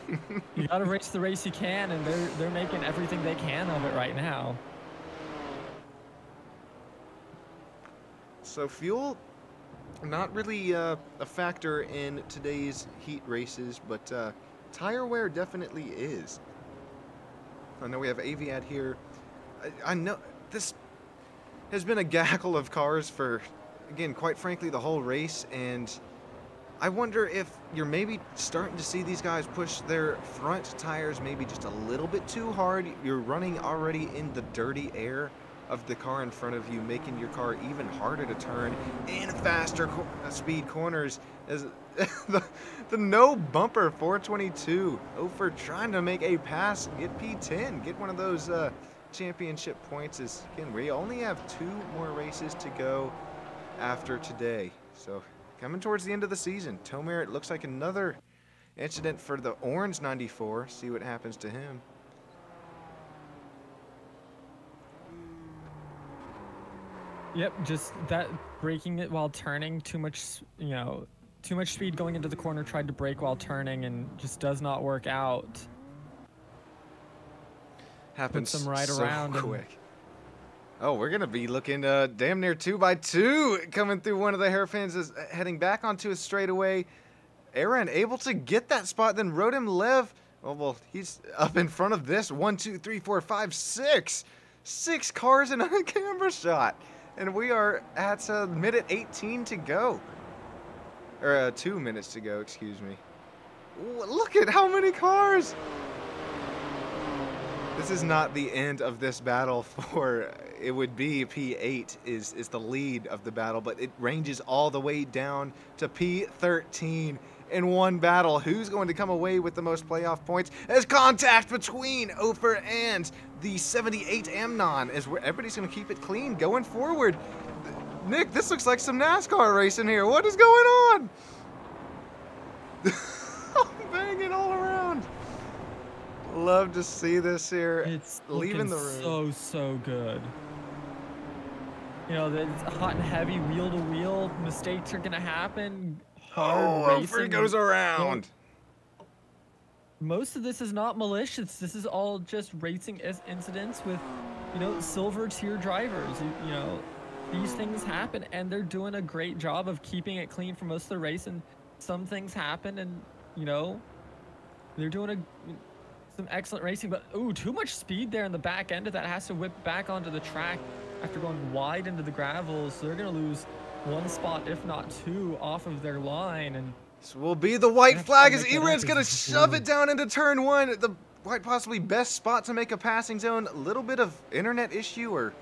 you gotta race the race you can, and they're making everything they can of it right now. So fuel, not really a factor in today's heat races, but tire wear definitely is. I know we have Aviad here. I know this has been a gaggle of cars for, again, quite frankly, the whole race, and I wonder if you're maybe starting to see these guys push their front tires maybe just a little bit too hard. You're running already in the dirty air of the car in front of you, making your car even harder to turn in faster speed corners. As the no bumper 422 Ofer trying to make a pass, get P10, get one of those championship points. As again, we only have 2 more races to go after today, so coming towards the end of the season. Tomer, it looks like another incident for the orange 94. See what happens to him. Yep, just that braking it while turning, too much, too much speed going into the corner, tried to brake while turning, and just does not work out. Happens Puts them right so around quick. Oh, we're going to be looking damn near 2x2 coming through one of the hairpins, is heading back onto a straightaway. Aaron able to get that spot, then Rodem Lev, well, he's up in front of this. 1, 2, 3, 4, 5, 6. 6 cars in a camera shot. And we are at minute 18 to go. Or 2 minutes to go, excuse me. Ooh, look at how many cars. This is not the end of this battle for, it would be P8 is the lead of the battle, but it ranges all the way down to P13 in one battle. Who's going to come away with the most playoff points? As contact between Ofer and the 78 Amnon, as everybody's going to keep it clean going forward. Nick, this looks like some NASCAR racing here. What is going on? I'm banging all around. Love to see this here. It's leaving the room. So good. You know, it's hot and heavy, wheel to wheel. Mistakes are gonna happen. Hard racing. Ofer goes around. Most of this is not malicious. This is all just racing incidents with, you know, silver tier drivers. You know, these things happen, and they're doing a great job of keeping it clean for most of the race. And some things happen, and you know, they're doing some excellent racing. But ooh, too much speed there in the back end of that. Has to whip back onto the track after going wide into the gravel. So they're gonna lose 1 spot, if not 2, off of their line. And this will be the white flag as Iran's gonna shove it down into turn 1. The quite possibly best spot to make a passing zone. A little bit of internet issue, or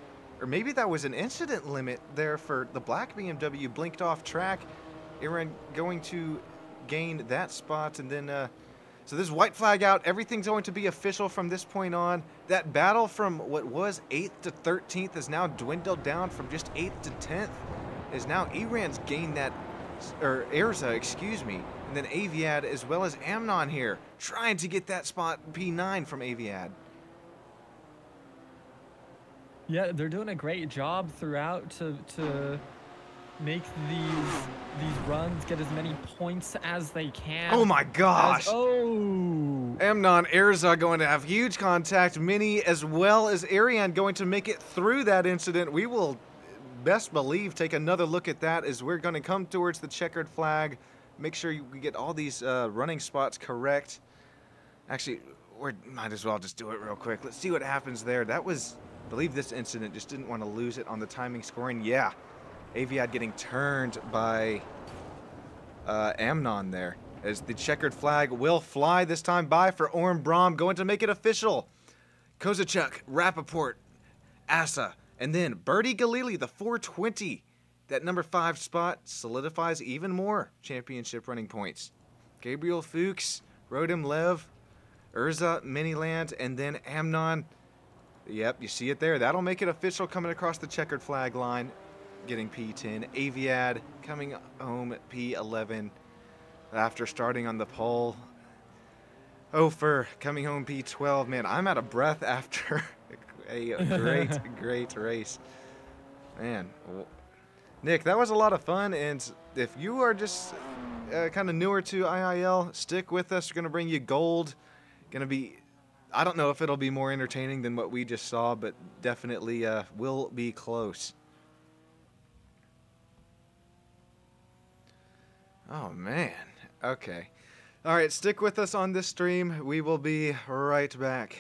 maybe that was an incident limit there for the black BMW, blinked off track. Iran going to gain that spot, and then so this white flag out. Everything's going to be official from this point on. That battle from what was 8th to 13th has now dwindled down from just 8th to 10th. Is now Iran's gained that, or Erza, excuse me, and then Aviad as well as Amnon here, trying to get that spot P9 from Aviad. yeah, they're doing a great job throughout to make these runs, get as many points as they can. Oh my gosh! Amnon, Erza going to have huge contact. Mini as well as Ariane going to make it through that incident. We will best believe take another look at that as we're going to come towards the checkered flag. Make sure we get all these running spots correct. Actually, we might as well just do it real quick. Let's see what happens there. That was, I believe this incident, just didn't want to lose it on the timing scoring. Yeah, Aviad getting turned by Amnon there, as the checkered flag will fly this time by for Orm Brom, going to make it official. Kozacek, Rappaport, Asa, and then Birdie Galili, the 420. That number 5 spot solidifies even more championship running points. Gabriel Fuchs, Rodem Lev, Erza, Miniland, and then Amnon. Yep, you see it there. That'll make it official coming across the checkered flag line, getting P10. Aviad coming home at P11 after starting on the pole. Ofer coming home P12. Man, I'm out of breath after a great race. Man, Nick, that was a lot of fun. And if you are just kind of newer to IIL, stick with us. We're going to bring you gold. Going to be, I don't know if it'll be more entertaining than what we just saw, but definitely will be close. Oh, man. Okay. All right, stick with us on this stream. We will be right back.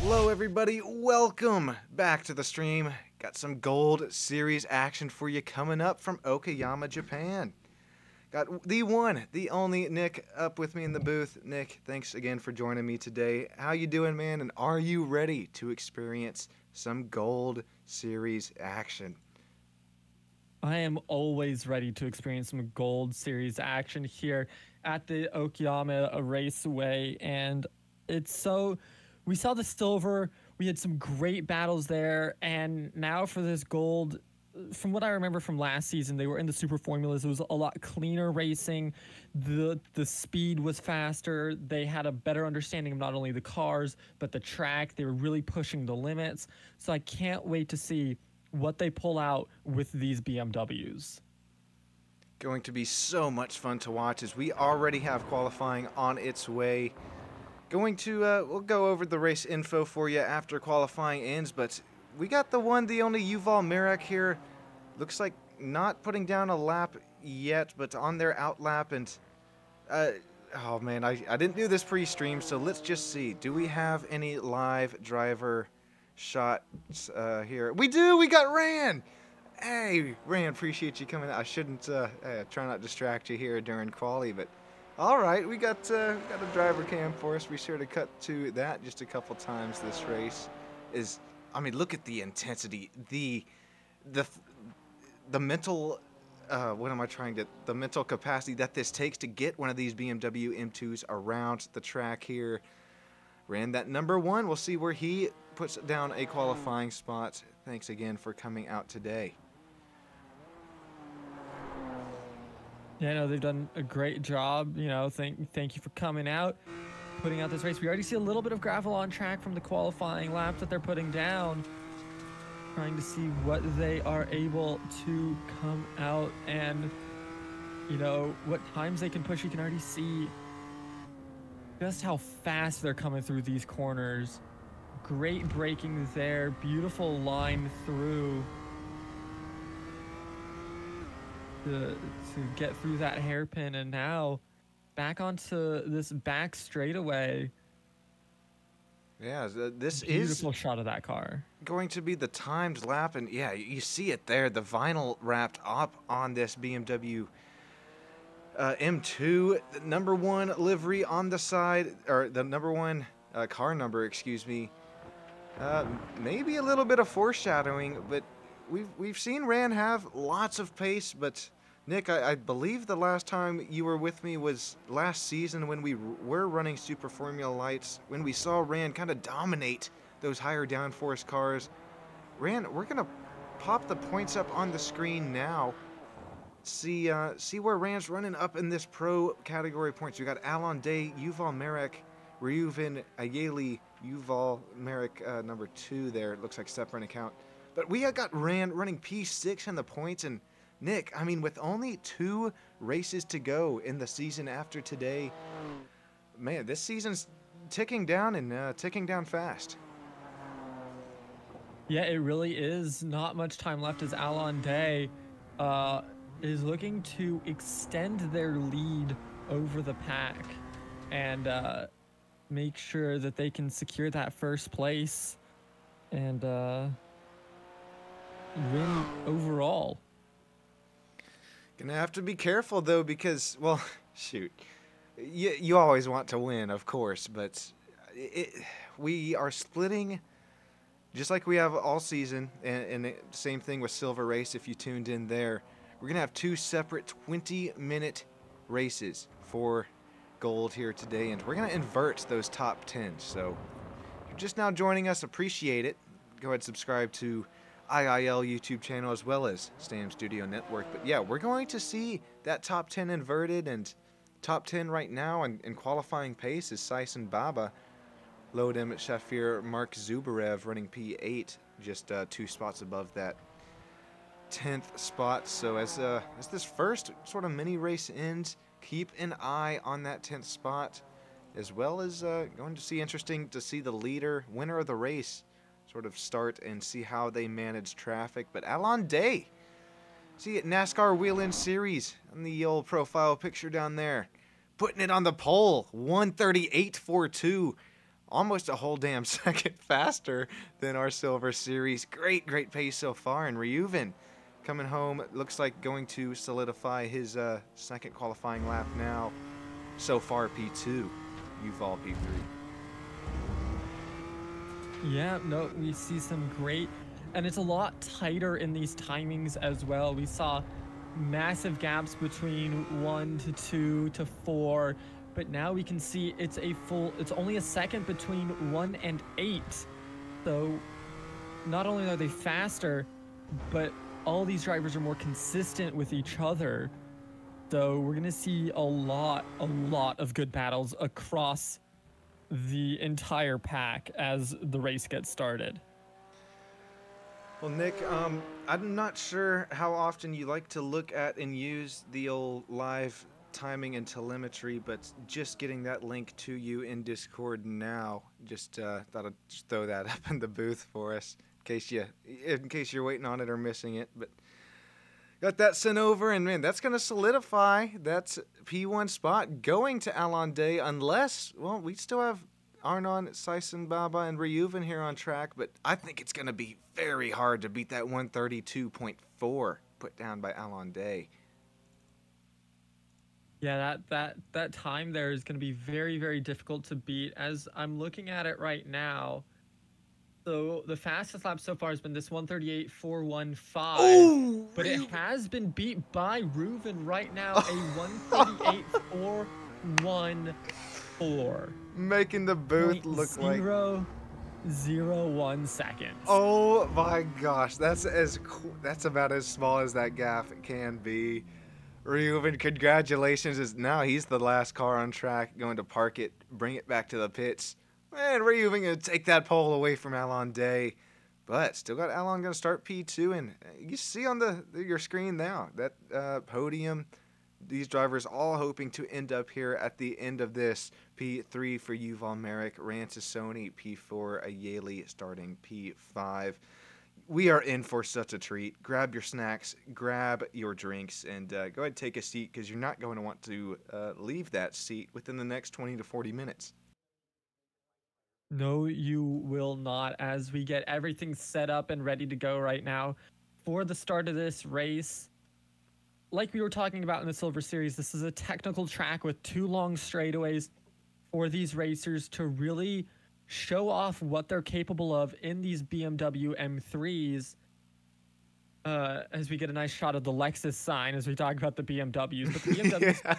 Hello everybody, welcome back to the stream. Got some Gold Series action for you coming up from Okayama, Japan. Got the one, the only Nick up with me in the booth. Nick, thanks again for joining me today. How you doing, man? And are you ready to experience some Gold Series action? I am always ready to experience some Gold Series action here at the Okayama Raceway, and it's so... We saw the silver, we had some great battles there, and now for this gold, from what I remember from last season, they were in the super formulas. It was a lot cleaner racing. The speed was faster. They had a better understanding of not only the cars, but the track. They were really pushing the limits. So I can't wait to see what they pull out with these BMWs. Going to be so much fun to watch as we already have qualifying on its way. We'll go over the race info for you after qualifying ends, but we got the one, the only Yuval Merek here. Looks like not putting down a lap yet, but on their out lap, and oh man, I didn't do this pre-stream, so let's just see. Do we have any live driver shots here? We do. We got Ran. Hey, Ran, appreciate you coming out. I shouldn't try not to distract you here during quali, but. All right, we got a driver cam for us. Be sure to cut to that just a couple times. This race is, I mean, look at the intensity, the mental, the mental capacity that this takes to get one of these BMW M2s around the track here. Ran that number one. We'll see where he puts down a qualifying spot. Thanks again for coming out today. Yeah, no, they've done a great job. You know, thank you for coming out, putting out this race. We already see a little bit of gravel on track from the qualifying laps that they're putting down. Trying to see what they are able to come out and, you know, what times they can push. You can already see just how fast they're coming through these corners. Great braking there. Beautiful line through. To get through that hairpin, and now back onto this back straightaway. Yeah, this is beautiful shot of that car. Going to be the timed lap, and yeah, you see it there. The vinyl wrapped up on this BMW M2, the number one livery on the side, or the number one car number, excuse me. Maybe a little bit of foreshadowing, but. We've seen Ran have lots of pace, but Nick, I believe the last time you were with me was last season when we were running Super Formula Lights, when we saw Ran kind of dominate those higher downforce cars. Ran, we're going to pop the points up on the screen now. See where Ran's running up in this pro category points. We got Alon Day, Yuval Merek, Reuven Ayeli, Yuval Merek number 2 there. It looks like separate account. But we got Ran running P6 in the points, and Nick, I mean, with only 2 races to go in the season after today, man, this season's ticking down and ticking down fast. Yeah, it really is. Not much time left as Alon Day is looking to extend their lead over the pack and make sure that they can secure that first place and win overall. Gonna have to be careful though, because, well, shoot, you always want to win, of course, but we are splitting just like we have all season, and the same thing with Silver Race. If you tuned in there, we're gonna have 2 separate 20-minute races for gold here today, and we're gonna invert those top 10. So if you're just now joining us, appreciate it. Go ahead and subscribe to IIL YouTube channel as well as Stam Studio Network. But yeah, we're going to see that top 10 inverted, and top 10 right now in qualifying pace is Sison Baba, Lodem Shafir, Mark Zubarev running P8, just 2 spots above that 10th spot. So as this first sort of mini race ends, keep an eye on that 10th spot, as well as going to see interesting to see the leader, winner of the race, sort of start and see how they manage traffic. But Alon Day, see it, NASCAR Wheel-In Series on the old profile picture down there, putting it on the pole, 138.42 almost a whole damn second faster than our Silver Series. Great pace so far. And Reuven coming home, looks like going to solidify his second qualifying lap now. So far, P2. Yuval, P3. Yeah, no, we see some great, and it's a lot tighter in these timings as well. We saw massive gaps between 1 to 2 to 4, but now we can see it's only a second between 1 and 8. So not only are they faster, but all these drivers are more consistent with each other. So we're going to see a lot of good battles across the entire pack as the race gets started. Well, Nick, I'm not sure how often you like to look at and use the old live timing and telemetry, but just getting that link to you in Discord now, just thought I'd just throw that up in the booth for us in case you're waiting on it or missing it. But got that sent over, and man, that's going to solidify that P1 spot going to Alonde, unless, well, we still have Arnon, Sison Baba, and Reuven here on track, but I think it's going to be very hard to beat that 132.4 put down by Alonde. Yeah, that time there is going to be very difficult to beat. As I'm looking at it right now, so the fastest lap so far has been this 138.415, but it has been beat by Reuven right now, a 138.414. Making the booth look like 0.001 seconds. Oh my gosh, that's about as small as that gap can be. Reuven, congratulations! Now he's the last car on track, going to park it, bring it back to the pits. Man, Reuven gonna take that pole away from Alonde, but still got Alon gonna start P2, and you see on your screen now that podium. These drivers all hoping to end up here at the end of this. P3 for Yuval Merrick, Rantasoni, P4, Ayeli starting P5. We are in for such a treat. Grab your snacks, grab your drinks, and go ahead and take a seat, because you're not going to want to leave that seat within the next 20 to 40 minutes. No, you will not, as we get everything set up and ready to go right now for the start of this race. Like we were talking about in the Silver Series, this is a technical track with 2 long straightaways for these racers to really show off what they're capable of in these BMW M3s. As we get a nice shot of the Lexus sign as we talk about the BMWs. But the BMWs, yeah,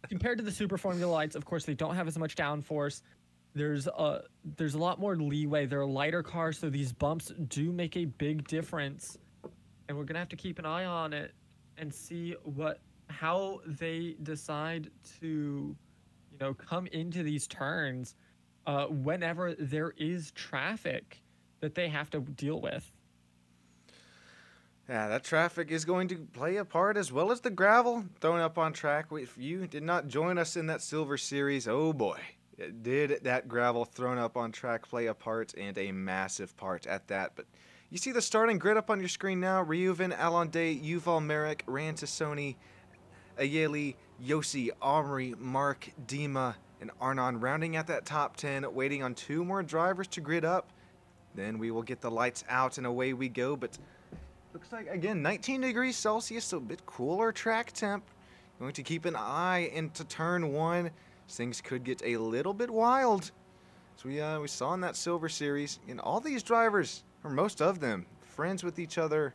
compared to the Super Formula Lights, of course, they don't have as much downforce. There's a lot more leeway. They're a lighter car, so these bumps do make a big difference. And we're going to have to keep an eye on it and see how they decide to, come into these turns whenever there is traffic that they have to deal with. Yeah, that traffic is going to play a part, as well as the gravel thrown up on track. If you did not join us in that Silver Series, oh boy, did that gravel thrown up on track play a part, and a massive part at that. But you see the starting grid up on your screen now. Reuven, Alonde, Yuval Merrick, Rantasoni, Ayeli, Yossi, Omri, Mark, Dima, and Arnon rounding at that top 10, waiting on 2 more drivers to grid up. Then we will get the lights out and away we go. But looks like, again, 19 degrees Celsius, so a bit cooler track temp. Going to keep an eye into turn 1. Things could get a little bit wild. So we saw in that Silver Series, and all these drivers, or most of them, friends with each other,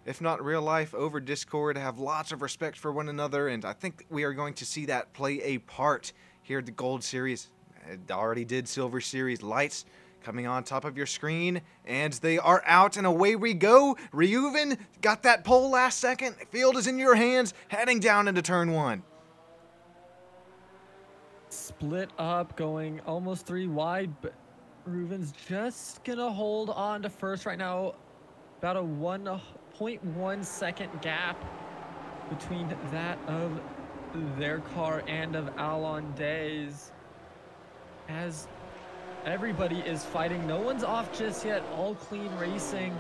if not real life, over Discord, have lots of respect for one another, and I think we are going to see that play a part here at the Gold Series. It already did Silver Series. Lights coming on top of your screen, and they are out, and away we go. Reuven got that pole last second. Field is in your hands, heading down into turn 1. Split up, going almost 3 wide, but Reuven's just gonna hold on to first right now. About a 1.1 second gap between that of their car and of Alonde's, as everybody is fighting. No one's off just yet. All clean racing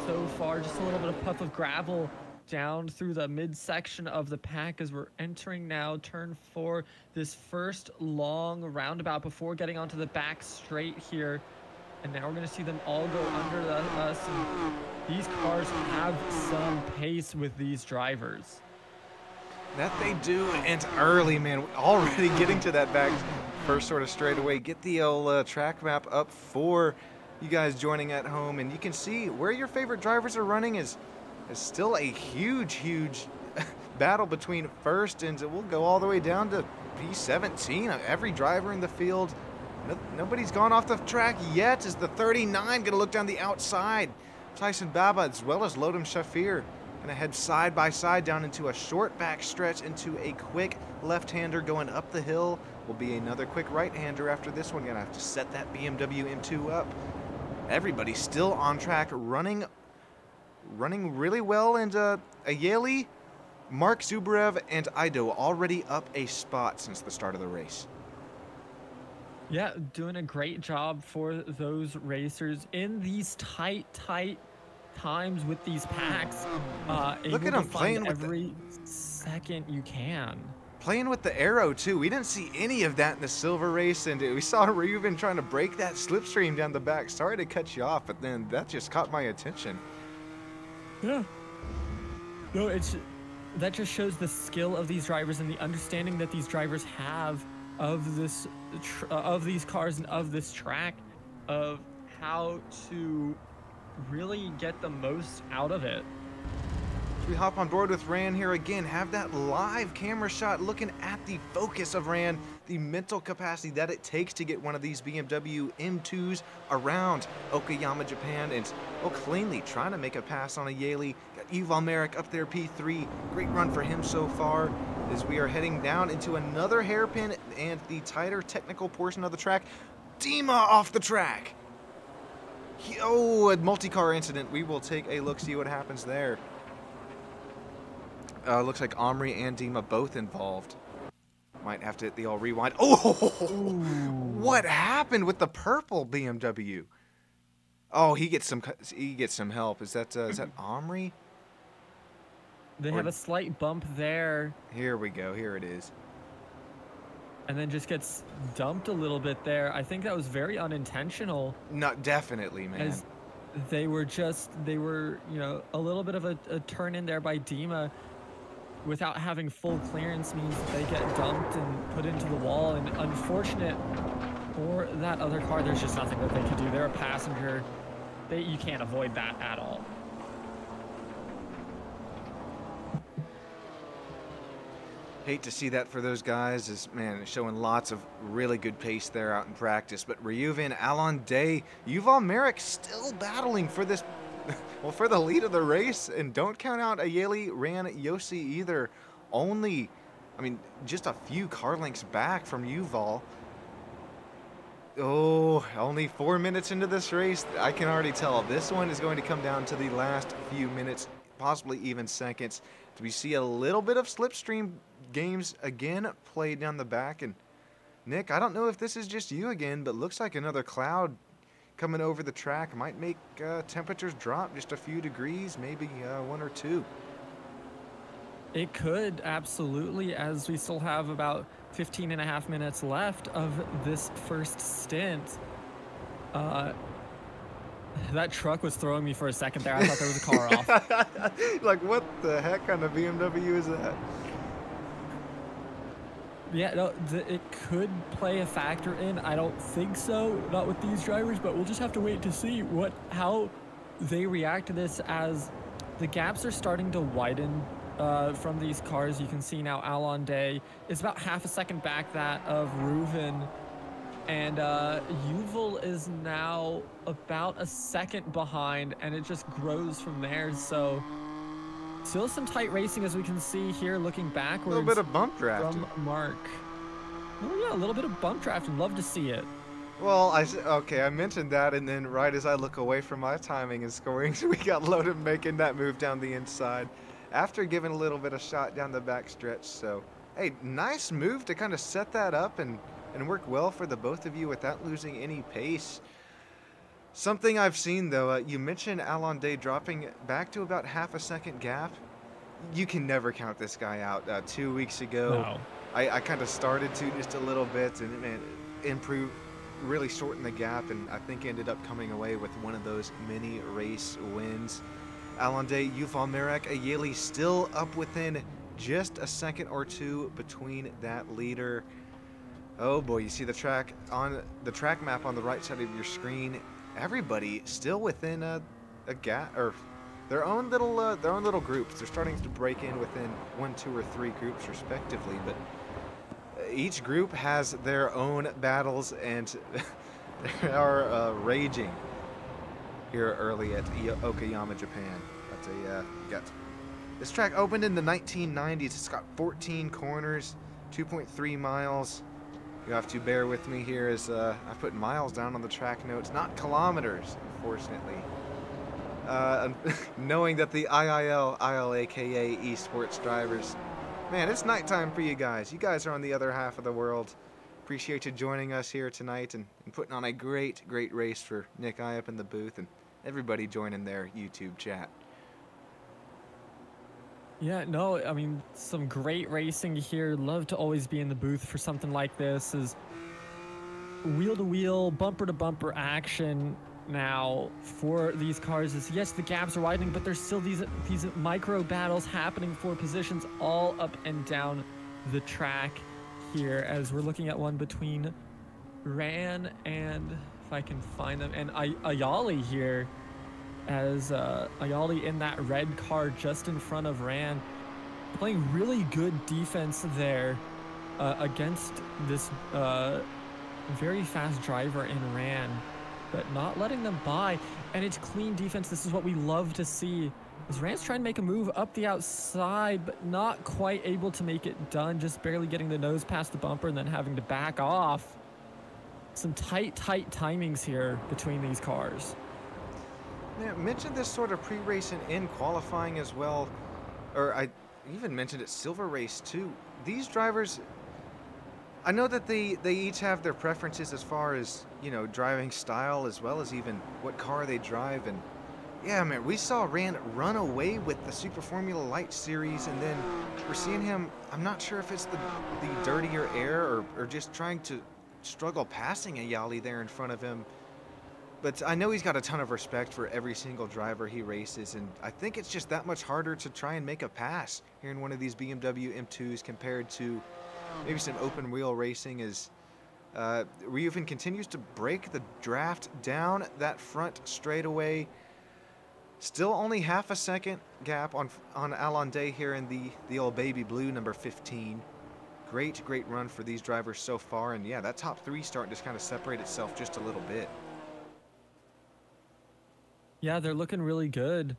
so far. Just a little bit of puff of gravel down through the midsection of the pack as we're entering now turn 4, this first long roundabout before getting onto the back straight here. And now we're going to see them all go under us. And these cars have some pace with these drivers. That they do, and early, man. Already getting to that back first sort of straightaway. Get the old track map up for you guys joining at home, and you can see where your favorite drivers are running is still a huge battle between first, and we'll go all the way down to P17. Every driver in the field, nobody's gone off the track yet. Is the 39 going to look down the outside? Tyson Baba as well as Lodem Shafir going to head side by side down into a short back stretch into a quick left-hander going up the hill. Will be another quick right-hander after this one. Going to have to set that BMW M2 up. Everybody's still on track, running really well, and Ayeli, Mark Zubarev, and Ido already up a spot since the start of the race. Yeah, doing a great job for those racers in these tight times with these packs. Look at them playing with every second you can. Playing with the arrow too. We didn't see any of that in the silver race, and we saw Reuven trying to break that slipstream down the back. Sorry to cut you off, but then that just caught my attention. Yeah. No, that just shows the skill of these drivers and the understanding that these drivers have of this of these cars and of this track, of how to really get the most out of it. We hop on board with Ran here again, have that live camera shot looking at the focus of Ran, the mental capacity that it takes to get one of these BMW M2s around Okayama, Japan, and cleanly trying to make a pass on a Yaley. Got Yuval Merrick up there, P3. Great run for him so far as we are heading down into another hairpin and the tighter technical portion of the track. Dima off the track. A multi-car incident. We will take a look, see what happens there. Looks like Omri and Dima both involved. Might have to hit the all rewind. Oh, what happened with the purple BMW? Oh, he gets some help. Is that Omri? They have a slight bump there. Here we go. Here it is. And then just gets dumped a little bit there. I think that was very unintentional. Not definitely, man. As they were, you know, a little bit of a turn in there by Dima. Without having full clearance means that they get dumped and put into the wall, and unfortunate for that other car, there's just nothing that they can do. They're a passenger. You can't avoid that at all. Hate to see that for those guys, as man, showing lots of really good pace there out in practice. But Reuven, Alon Day, Yuval Merrick still battling for this. Well, for the lead of the race, and don't count out Ayeli, Ran, Yossi either. Only, I mean, just a few car lengths back from Yuval. Oh, only 4 minutes into this race. I can already tell this one is going to come down to the last few minutes, possibly even seconds. Do we see a little bit of slipstream games again played down the back? And Nick, I don't know if this is just you again, but looks like another cloud coming over the track might make temperatures drop just a few degrees, maybe 1 or 2. It could, absolutely, as we still have about 15.5 minutes left of this first stint. That truck was throwing me for a second there. I thought there was a car off. Like, what the heck kind of BMW is that? Yeah, no, it could play a factor in. I don't think so, not with these drivers, but we'll just have to wait to see how they react to this as the gaps are starting to widen from these cars. You can see now Alon Day is about half a second back that of Reuven, and Yuval is now about a second behind, and it just grows from there. So still some tight racing, as we can see here looking backwards. A little bit of bump drafting from Mark. Oh yeah, a little bit of bump drafting. Love to see it. Well, I mentioned that, and then right as I look away from my timing and scoring, we got Lodem making that move down the inside after giving a little bit of shot down the back stretch. So, hey, nice move to kind of set that up and work well for the both of you without losing any pace. Something I've seen, though, you mentioned Alon Day dropping back to about half a second gap. you can never count this guy out. 2 weeks ago, No. I kind of started to just a little bit, and man, improved, really shortened the gap, and I think ended up coming away with one of those mini race wins. Alande Yufalmerek Ayeli still up within just a second or two between that leader. Oh boy, you see the track on the track map on the right side of your screen. Everybody still within a gap, or their own little groups. They're starting to break in within 1, 2, or 3 groups respectively, but each group has their own battles, and they are raging here early at Okayama, Japan. Got this track opened in the 1990s. It's got 14 corners, 2.3 miles. You have to bear with me here as I put miles down on the track notes, not kilometers, unfortunately. Knowing that the IIL, ILAKA Esports drivers, man, it's nighttime for you guys. You guys are on the other half of the world. Appreciate you joining us here tonight and putting on a great race for Nick I up in the booth and everybody joining their YouTube chat. Yeah, no, I mean, some great racing here. Love to always be in the booth for something like this. Is wheel-to-wheel, bumper-to-bumper action now for these cars. Is yes, the gaps are widening, but there's still these micro battles happening for positions all up and down the track here, as we're looking at one between Ran and, if I can find them, and Ayali here, as Ayali in that red car just in front of Ran, playing really good defense there against this very fast driver in Ran, but not letting them by. And it's clean defense. This is what we love to see. As Ran's trying to make a move up the outside, but not quite able to make it done, just barely getting the nose past the bumper and then having to back off. Some tight timings here between these cars. Yeah, mentioned this sort of pre-race and in qualifying as well, or I even mentioned it Silver Race too. These drivers, I know that they each have their preferences as far as, you know, driving style as well as even what car they drive. And yeah, man, we saw Ran run away with the Super Formula Light Series, and then we're seeing him, I'm not sure if it's the dirtier air or just trying to struggle passing Ayali there in front of him. But I know he's got a ton of respect for every single driver he races, and I think it's just that much harder to try and make a pass here in one of these BMW M2s compared to maybe some open wheel racing. As Ryufen continues to break the draft down that front straightaway. Still only half a second gap on Alande here in the old baby blue, number 15. Great run for these drivers so far, and yeah, that top 3 starting to kind of separate itself just a little bit. Yeah, they're looking really good.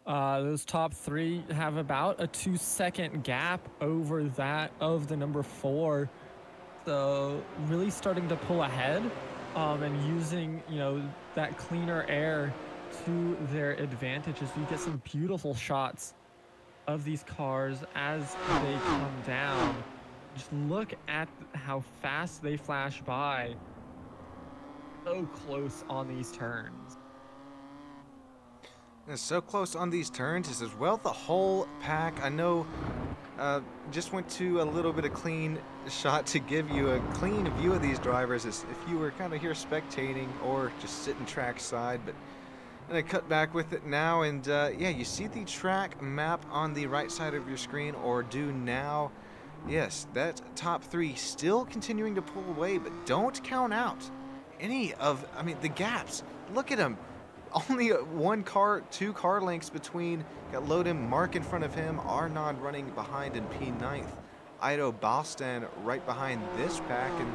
Those top 3 have about a 2-second gap over that of the number 4. So really starting to pull ahead and using, you know, that cleaner air to their advantage as we get some beautiful shots of these cars as they come down. Just look at how fast they flash by. So close on these turns. And so close on these turns is as well the whole pack. I know just went to a little bit of clean shot to give you a clean view of these drivers as if you were kind of here spectating or just sitting track side, but I'm gonna cut back with it now. And yeah, you see the track map on the right side of your screen, or do now. Yes, that top 3 still continuing to pull away, but don't count out any of, I mean, the gaps. Look at them. Only 2 car lengths between. Got Lodem Mark in front of him, Arnaud running behind in P9th, Ido Balstan right behind this pack, and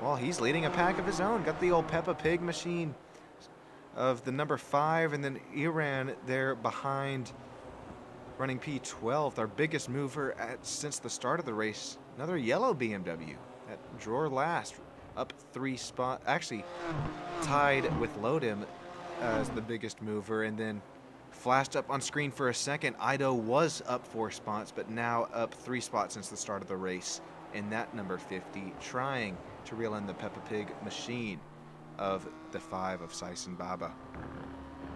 well, he's leading a pack of his own. Got the old Peppa Pig machine of the number 5, and then Iran there behind running P12, our biggest mover since the start of the race. Another yellow BMW at drawer last, up 3 spots, actually tied with Lodem as the biggest mover, and then flashed up on screen for a second. Ido was up 4 spots, but now up 3 spots since the start of the race. And that number 50 trying to reel in the Peppa Pig machine of the 5 of Sison Baba.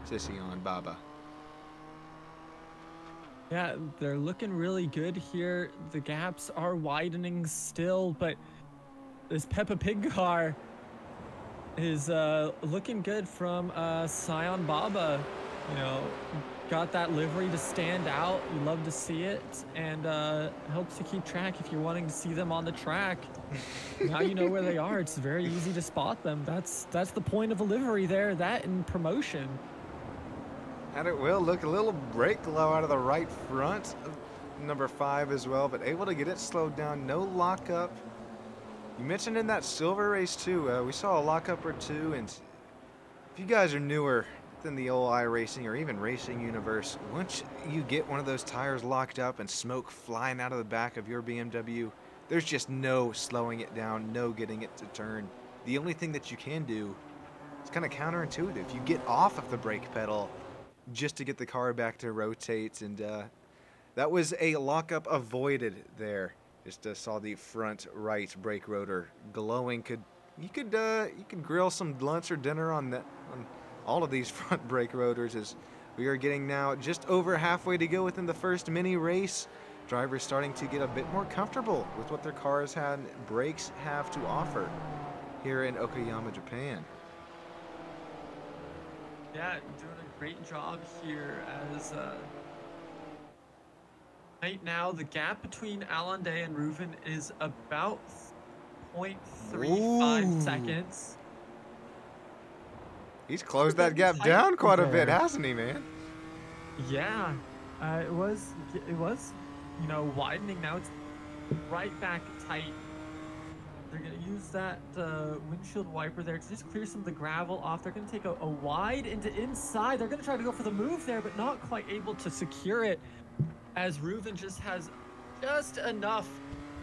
Sission Baba. Yeah, they're looking really good here. The gaps are widening still, but this Peppa Pig car is looking good from Scion Baba. You know, got that livery to stand out. You love to see it, and helps to keep track if you're wanting to see them on the track. Now you know where they are. It's very easy to spot them. That's the point of a livery there. That and promotion. And it will look a little brake low out of the right front of number 5 as well, but able to get it slowed down. No lockup. You mentioned in that silver race too, we saw a lockup or two, and if you guys are newer than the old iRacing or even racing universe, once you get one of those tires locked up and smoke flying out of the back of your BMW, there's just no slowing it down, no getting it to turn. The only thing that you can do is kind of counterintuitive. You get off of the brake pedal just to get the car back to rotate, and that was a lockup avoided there. Just saw the front right brake rotor glowing. You could grill some lunch or dinner on that, on all of these front brake rotors, as we are getting now just over halfway to go within the first mini race. Drivers starting to get a bit more comfortable with what their cars and brakes have to offer here in Okayama, Japan. Yeah, doing a great job here as right now the gap between Allende and Reuven is about 0.35 seconds. He's closed that gap down quite a bit, hasn't he, man? Yeah, it was, you know, widening. Now it's right back tight. They're going to use that windshield wiper there to just clear some of the gravel off. They're going to take a wide into inside. They're going to try to go for the move there, but not quite able to secure it, as Reuven just has just enough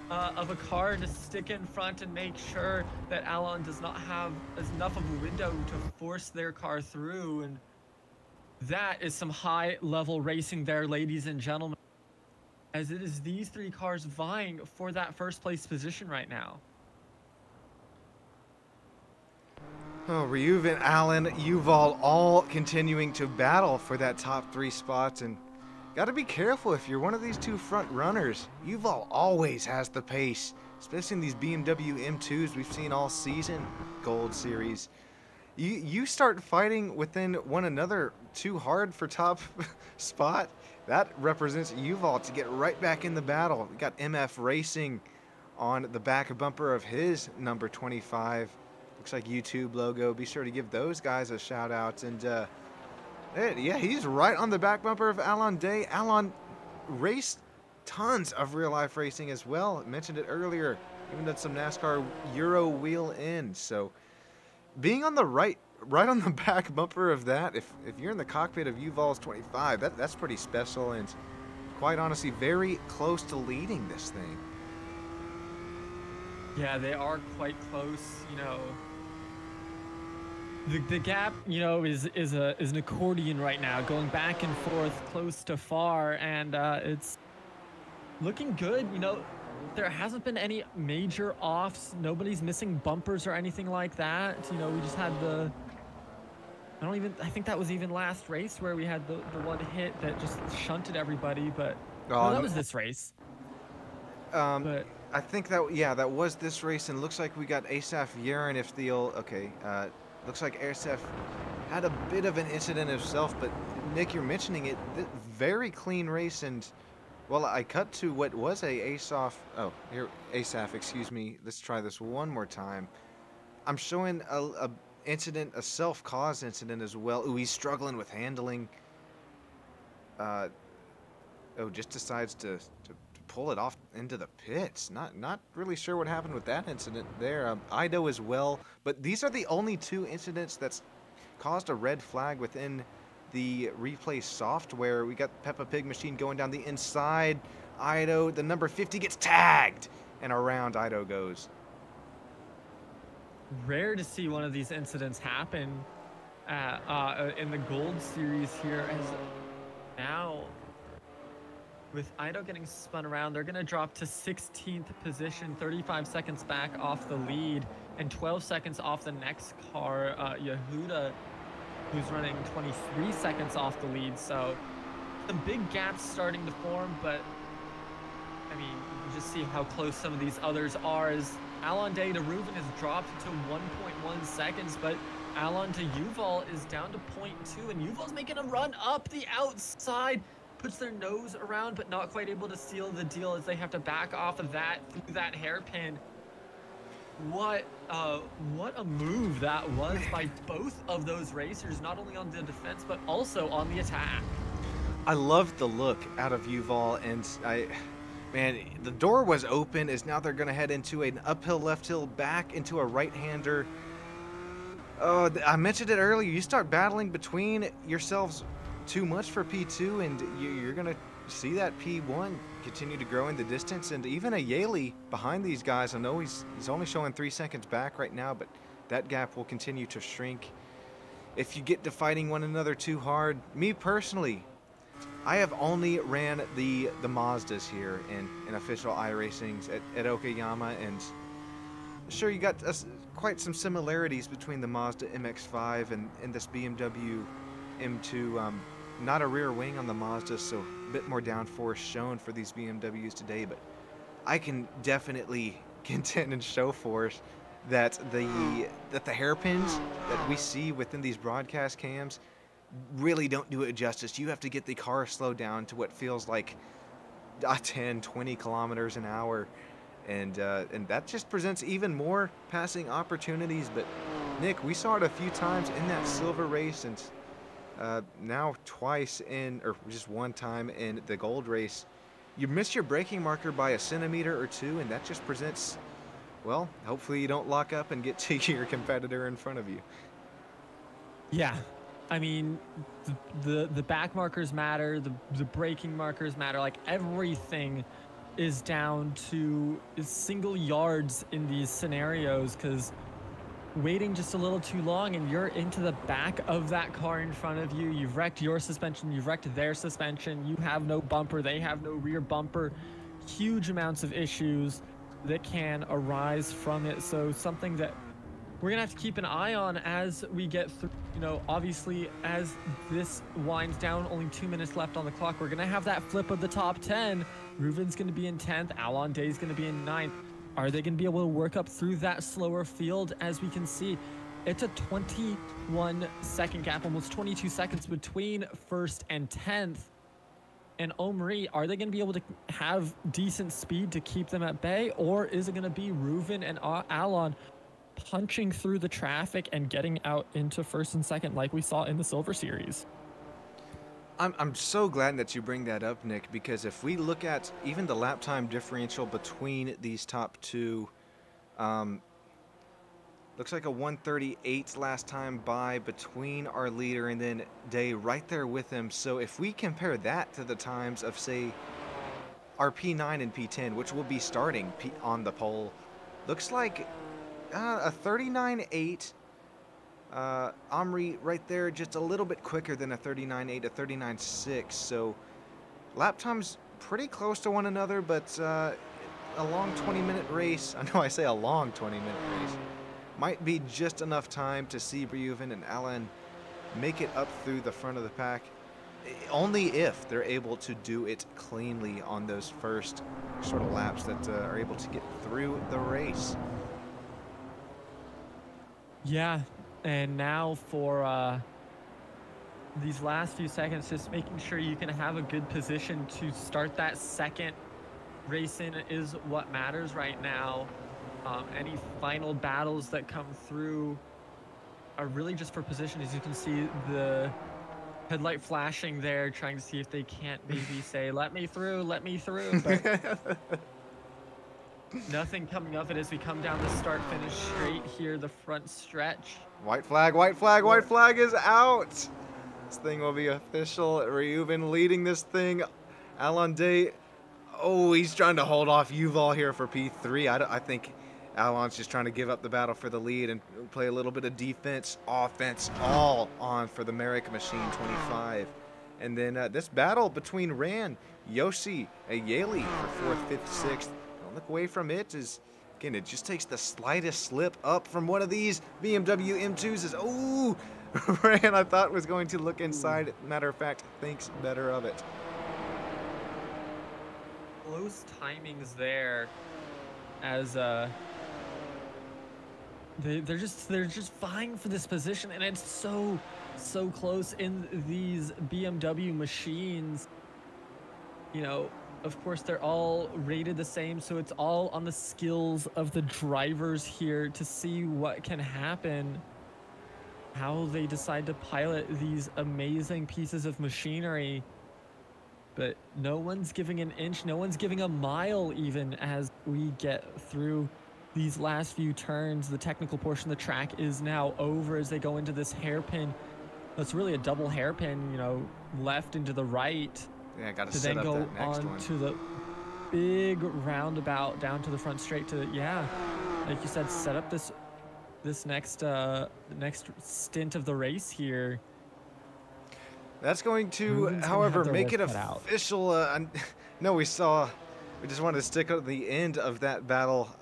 of a car to stick in front and make sure that Alon does not have enough of a window to force their car through. And that is some high-level racing there, ladies and gentlemen, as it is these 3 cars vying for that first-place position right now. Oh, Reuven, Allen, Yuval all continuing to battle for that top 3 spots, and got to be careful if you're one of these 2 front runners. Yuval always has the pace, especially in these BMW M2s we've seen all season, Gold Series. You start fighting within one another too hard for top spot, that represents Yuval to get right back in the battle. We got MF Racing on the back bumper of his number 25. Looks like YouTube logo. Be sure to give those guys a shout out. And yeah, he's right on the back bumper of Alon Day. Alon raced tons of real life racing as well. I mentioned it earlier. Even did some NASCAR Euro wheel in. So being on the right on the back bumper of that, if you're in the cockpit of Yuval's 25, that's pretty special, and quite honestly very close to leading this thing. Yeah, they are quite close, you know. The gap, you know, is an accordion right now, going back and forth, close to far, and it's looking good. You know, there hasn't been any major offs. Nobody's missing bumpers or anything like that. You know, we just had the, I think that was even last race where we had the one hit that just shunted everybody, but no, that was this race. But I think that, yeah, that was this race, and looks like we got Asaf Yarin if the old, okay, looks like Asaf had a bit of an incident himself, but Nick, you're mentioning it, very clean race, and well, I cut to what was a Asaf, excuse me. Let's try this one more time. I'm showing a incident, a self-caused incident as well. Ooh, he's struggling with handling. Just decides to pull it off into the pits. Not really sure what happened with that incident there. Ido as well, but these are the only 2 incidents that's caused a red flag within the replay software. We got Peppa Pig machine going down the inside. Ido, the number 50, gets tagged, and around Ido goes. Rare to see one of these incidents happen in the Gold Series here, as now with Ido getting spun around, they're going to drop to 16th position, 35 seconds back off the lead, and 12 seconds off the next car, Yehuda, who's running 23 seconds off the lead. So some big gaps starting to form, but I mean, you can just see how close some of these others are. As Alon Day to Reuven has dropped to 1.1 seconds, but Alon to Yuval is down to 0.2, and Yuval's making a run up the outside, puts their nose around, but not quite able to seal the deal as they have to back off of that through that hairpin. What a move that was by both of those racers, not only on the defense, but also on the attack. I loved the look out of Yuval, and man, the door was open as now they're going to head into an uphill left hill back into a right-hander. Oh, I mentioned it earlier. You start battling between yourselves too much for P2, and you're going to see that P1 continue to grow in the distance. And even a Yaley behind these guys, I know he's only showing 3 seconds back right now, but that gap will continue to shrink if you get to fighting one another too hard. Me personally, I have only ran the Mazdas here in official iRacings at Okayama, and sure, you got quite some similarities between the Mazda MX-5 and this BMW M2. Not a rear wing on the Mazda, so a bit more downforce shown for these BMWs today, but I can definitely contend and show force that the hairpins that we see within these broadcast cams really don't do it justice. You have to get the car slowed down to what feels like 10, 20 kilometers an hour. And that just presents even more passing opportunities. But Nick, we saw it a few times in that silver race, and now twice or just one time in the gold race. You miss your braking marker by a centimeter or two, and that just presents, well, hopefully you don't lock up and get to your competitor in front of you. Yeah, I mean, the back markers matter, the braking markers matter, like everything is down to single yards in these scenarios, because waiting just a little too long and you're into the back of that car in front of you. You've wrecked your suspension, you've wrecked their suspension, you have no bumper, they have no rear bumper. Huge amounts of issues that can arise from it. So something that we're gonna have to keep an eye on as we get through. You know, obviously as this winds down, only 2 minutes left on the clock, we're gonna have that flip of the top 10. Reuven's gonna be in 10th, Alon Day's gonna be in 9th. Are they gonna be able to work up through that slower field? As we can see, it's a 21-second gap, almost 22 seconds between 1st and 10th. And Omri, are they gonna be able to have decent speed to keep them at bay, or is it gonna be Reuven and Alon punching through the traffic and getting out into 1st and 2nd like we saw in the Silver Series? I'm so glad that you bring that up, Nick, because if we look at even the lap time differential between these top two, looks like a 1:38 last time by between our leader and then Day right there with him. So if we compare that to the times of, say, our P9 and P10, which will be starting on the pole, looks like a 39.8. Omri right there just a little bit quicker than a 39.8, a 39.6. So lap times pretty close to one another, but a long 20-minute race. I know I say a long 20-minute race. Might be just enough time to see Reuven and Alon make it up through the front of the pack, only if they're able to do it cleanly on those first sort of laps that are able to get through the race. Yeah, and now for these last few seconds, just making sure you can have a good position to start that second race in is what matters right now. Any final battles that come through are really just for position. As you can see, the headlight flashing there, trying to see if they can't maybe say, let me through, but nothing coming of it as we come down the start-finish straight here, the front stretch. White flag, white flag, white flag is out. This thing will be official. Reuven leading this thing. Alon Day, oh, he's trying to hold off Yuval here for P3. I think Alon's just trying to give up the battle for the lead and play a little bit of defense, offense, all on for the Merrick Machine 25. And then this battle between Ran, Yoshi, and Yaley for 4th, 5th, 6th. Don't look away from it. Again, it just takes the slightest slip up from one of these BMW M2s. Oh, Ran, I thought was going to look inside. Matter of fact, thinks better of it. Close timings there, as they're just vying for this position, and it's so close in these BMW machines. You know, of course, they're all rated the same, so it's all on the skills of the drivers here to see what can happen, how they decide to pilot these amazing pieces of machinery. But no one's giving an inch, no one's giving a mile even as we get through these last few turns. The technical portion of the track is now over as they go into this hairpin. It's really a double hairpin, you know, left and to the right. Yeah, got to then set up go that next on one. to the big roundabout down to the front straight to, yeah, like you said, set up this next stint of the race here. That's going to, however, make it official. No, we just wanted to stick at the end of that battle.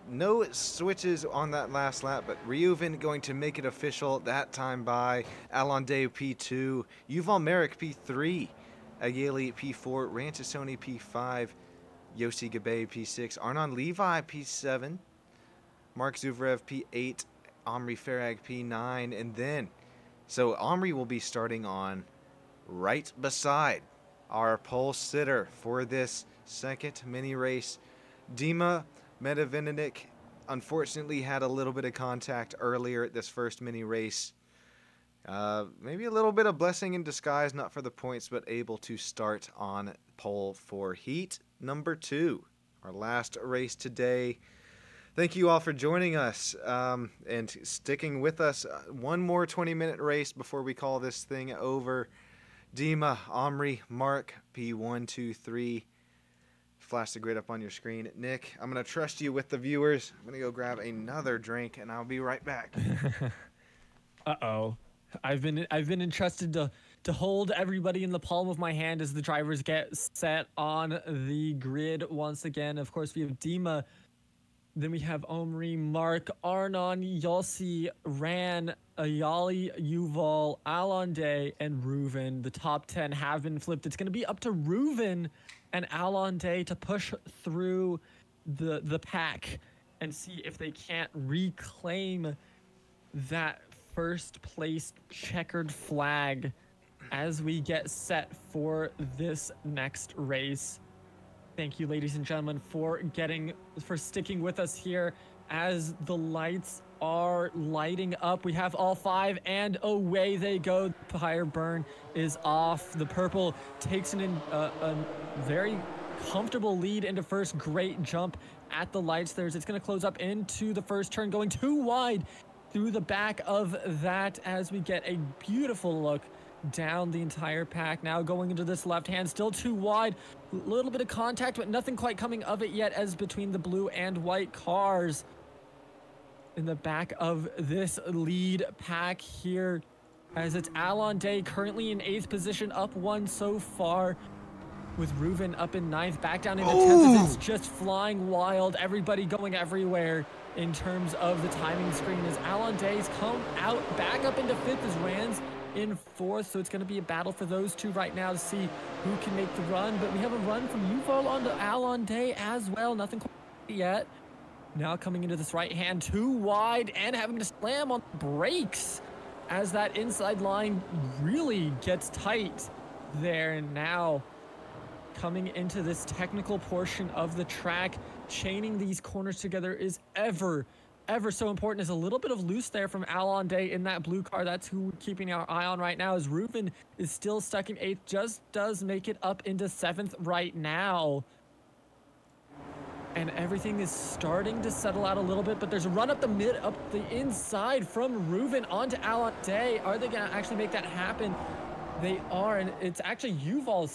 No switches on that last lap, but Reuven going to make it official that time by Alonde P2, Yuval Merrick P3, Ayeli P4, Rantasoni P5, Yossi Gabe P6, Arnon Levi P7, Mark Zuvrev P8, Omri Farag P9, and then, so Omri will be starting on right beside our pole sitter for this second mini race. Dima Medvedev unfortunately had a little bit of contact earlier at this first mini race. Maybe a little bit of blessing in disguise, not for the points, but able to start on pole for heat number 2, our last race today. Thank you all for joining us and sticking with us. One more 20-minute race before we call this thing over. Dima, Omri, Mark, P1, 2, 3. Flash the grid up on your screen. Nick, I'm going to trust you with the viewers. I'm going to go grab another drink, and I'll be right back. Uh-oh. I've been entrusted to hold everybody in the palm of my hand as the drivers get set on the grid once again. Of course, we have Dima. Then we have Omri, Mark, Arnon, Yossi, Ran, Ayali, Yuval, Alonde, and Reuven. The top 10 have been flipped. It's going to be up to Reuven and Alonde to push through the pack and see if they can't reclaim that first place checkered flag as we get set for this next race. Thank you, ladies and gentlemen, for sticking with us here as the lights are lighting up. We have all 5, and away they go. The tire burn is off. The purple takes a very comfortable lead into first. Great jump at the lights there. It's going to close up into the first turn, going too wide through the back of that as we get a beautiful look down the entire pack. Now going into this left hand, still too wide. A little bit of contact, but nothing quite coming of it yet, as between the blue and white cars in the back of this lead pack here, as it's Alonde currently in 8th position, up 1 so far, with Reuven up in 9th, back down into 10th. As it's just flying wild, everybody going everywhere in terms of the timing screen, as Alonde's come out back up into 5th as Rand's in 4th. So it's going to be a battle for those two right now to see who can make the run. But we have a run from Yuval onto Alonde as well. Nothing quite yet. Now coming into this right hand, too wide, and having to slam on the brakes as that inside line really gets tight there. And now coming into this technical portion of the track, chaining these corners together is ever so important. There's a little bit of loose there from Alonde in that blue car. That's who we're keeping our eye on right now, as Reuven is still stuck in 8th, just does make it up into 7th right now. And everything is starting to settle out a little bit, but there's a run up the inside from Reuven onto Alonde. Are they gonna actually make that happen? They are, and it's actually Yuval,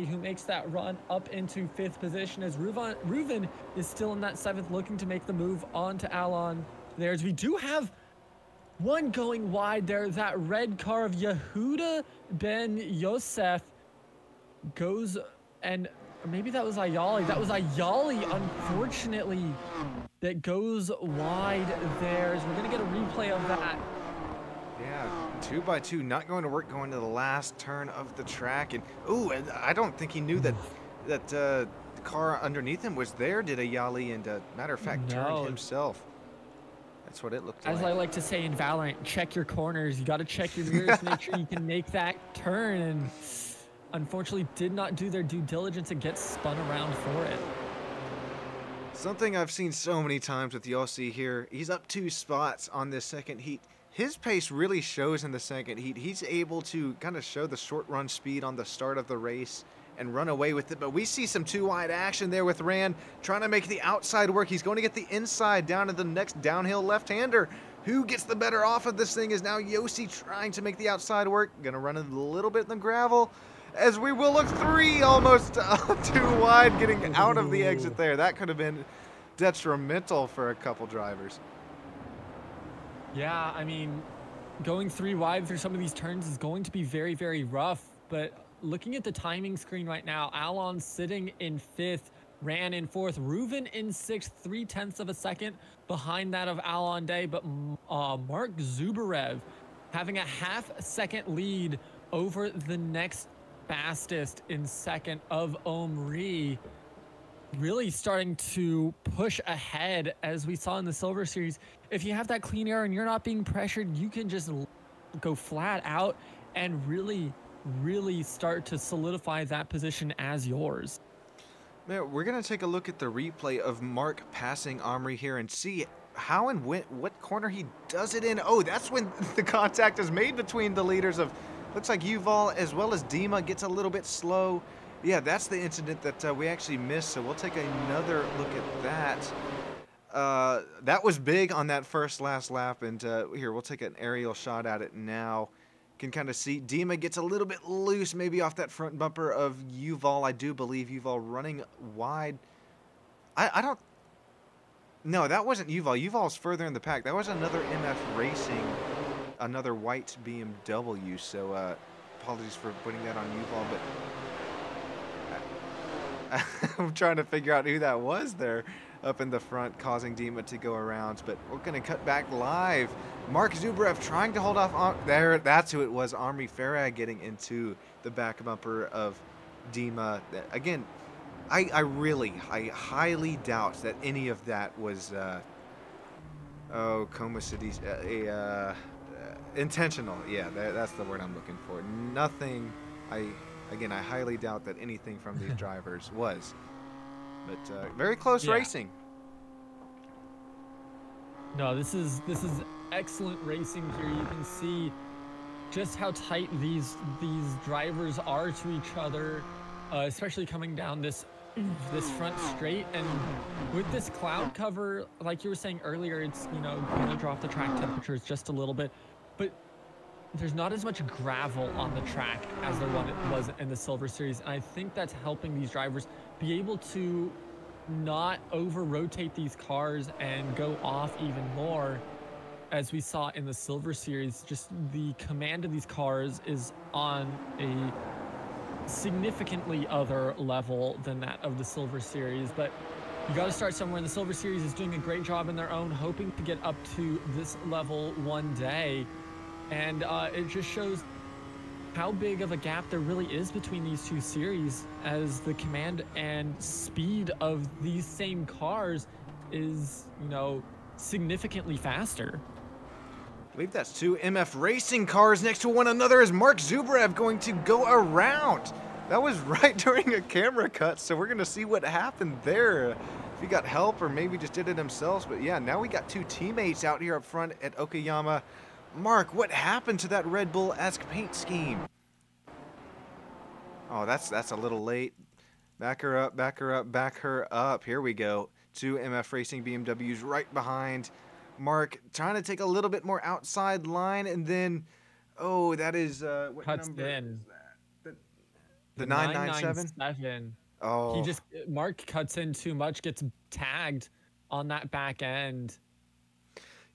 who makes that run up into 5th position, as Reuven is still in that 7th, looking to make the move onto Alon. There's, we do have one going wide there. That red car of Yehuda Ben Yosef goes, and maybe that was Ayali. That was Ayali, unfortunately, that goes wide there. So we're gonna get a replay of that. Yeah, 2 by 2, not going to work going to the last turn of the track. And ooh, and I don't think he knew that the car underneath him was there, did Ayali, and matter of fact, turned himself. That's what it looked like. As I like to say in Valorant, check your corners. You got to check your mirrors to make sure you can make that turn. And unfortunately, did not do their due diligence and get spun around for it. Something I've seen so many times with Yossi here. He's up 2 spots on this second heat. His pace really shows in the second heat. He's able to kind of show the short run speed on the start of the race and run away with it. But we see some 2-wide action there with Rand trying to make the outside work. He's going to get the inside down to the next downhill left-hander. Who gets the better off of this thing is now Yossi trying to make the outside work. Gonna run a little bit in the gravel as we will look 3 almost 2 wide getting out of the exit there. That could have been detrimental for a couple drivers. Yeah, I mean, going 3 wide through some of these turns is going to be very, very rough. But looking at the timing screen right now, Alon sitting in 5th, Ran in 4th, Reuven in 6th, 0.3 of a second behind that of Alon Day. But Mark Zubarev having a half-second lead over the next fastest in 2nd of Omri. Really starting to push ahead, as we saw in the Silver Series. If you have that clean air and you're not being pressured, you can just go flat out and really start to solidify that position as yours. Man, we're going to take a look at the replay of Mark passing Omri here and see how and what corner he does it in. Oh, that's when the contact is made between the leaders of, looks like Yuval as well as Dima gets a little bit slow. Yeah, that's the incident that we actually missed, so we'll take another look at that. That was big on that last lap, and here, we'll take an aerial shot at it now. Can kind of see Dima gets a little bit loose, maybe off that front bumper of Yuval. I do believe Yuval running wide. I don't... No, that wasn't Yuval. Yuval's further in the pack. That was another MF Racing, another white BMW, so apologies for putting that on Yuval, but... I'm trying to figure out who that was there up in the front, causing Dima to go around. But we're going to cut back live. Mark Zubarev trying to hold off. There, that's who it was. Omri Farag getting into the back bumper of Dima. Again, I highly doubt that any of that was, Coma City's, intentional. Yeah, that's the word I'm looking for. Nothing, Again, I highly doubt that anything from these drivers was. But very close racing. No, this is excellent racing here. You can see just how tight these drivers are to each other, especially coming down this front straight. And with this cloud cover, like you were saying earlier, it's, you know, going to drop the track temperatures just a little bit. But there's not as much gravel on the track as there was in the Silver Series. And I think that's helping these drivers be able to not over-rotate these cars and go off even more. As we saw in the Silver Series, just the command of these cars is on a significantly other level than that of the Silver Series. But you got to start somewhere, and the Silver Series is doing a great job in their own, hoping to get up to this level one day. And it just shows how big of a gap there really is between these two series, as the command and speed of these same cars is, you know, significantly faster. I believe that's 2 MF Racing cars next to one another. Is Mark Zubarev going to go around? That was right during a camera cut, so we're going to see what happened there. If he got help or maybe just did it himself. But yeah, now we got 2 teammates out here up front at Okayama. Mark, what happened to that Red Bull-esque paint scheme? Oh, that's a little late. Back her up, back her up, back her up. Here we go. 2 MF Racing BMWs right behind Mark, trying to take a little bit more outside line, and then, oh, that is, what cuts number in. is that? The 997? 997. Oh. Mark cuts in too much, gets tagged on that back end.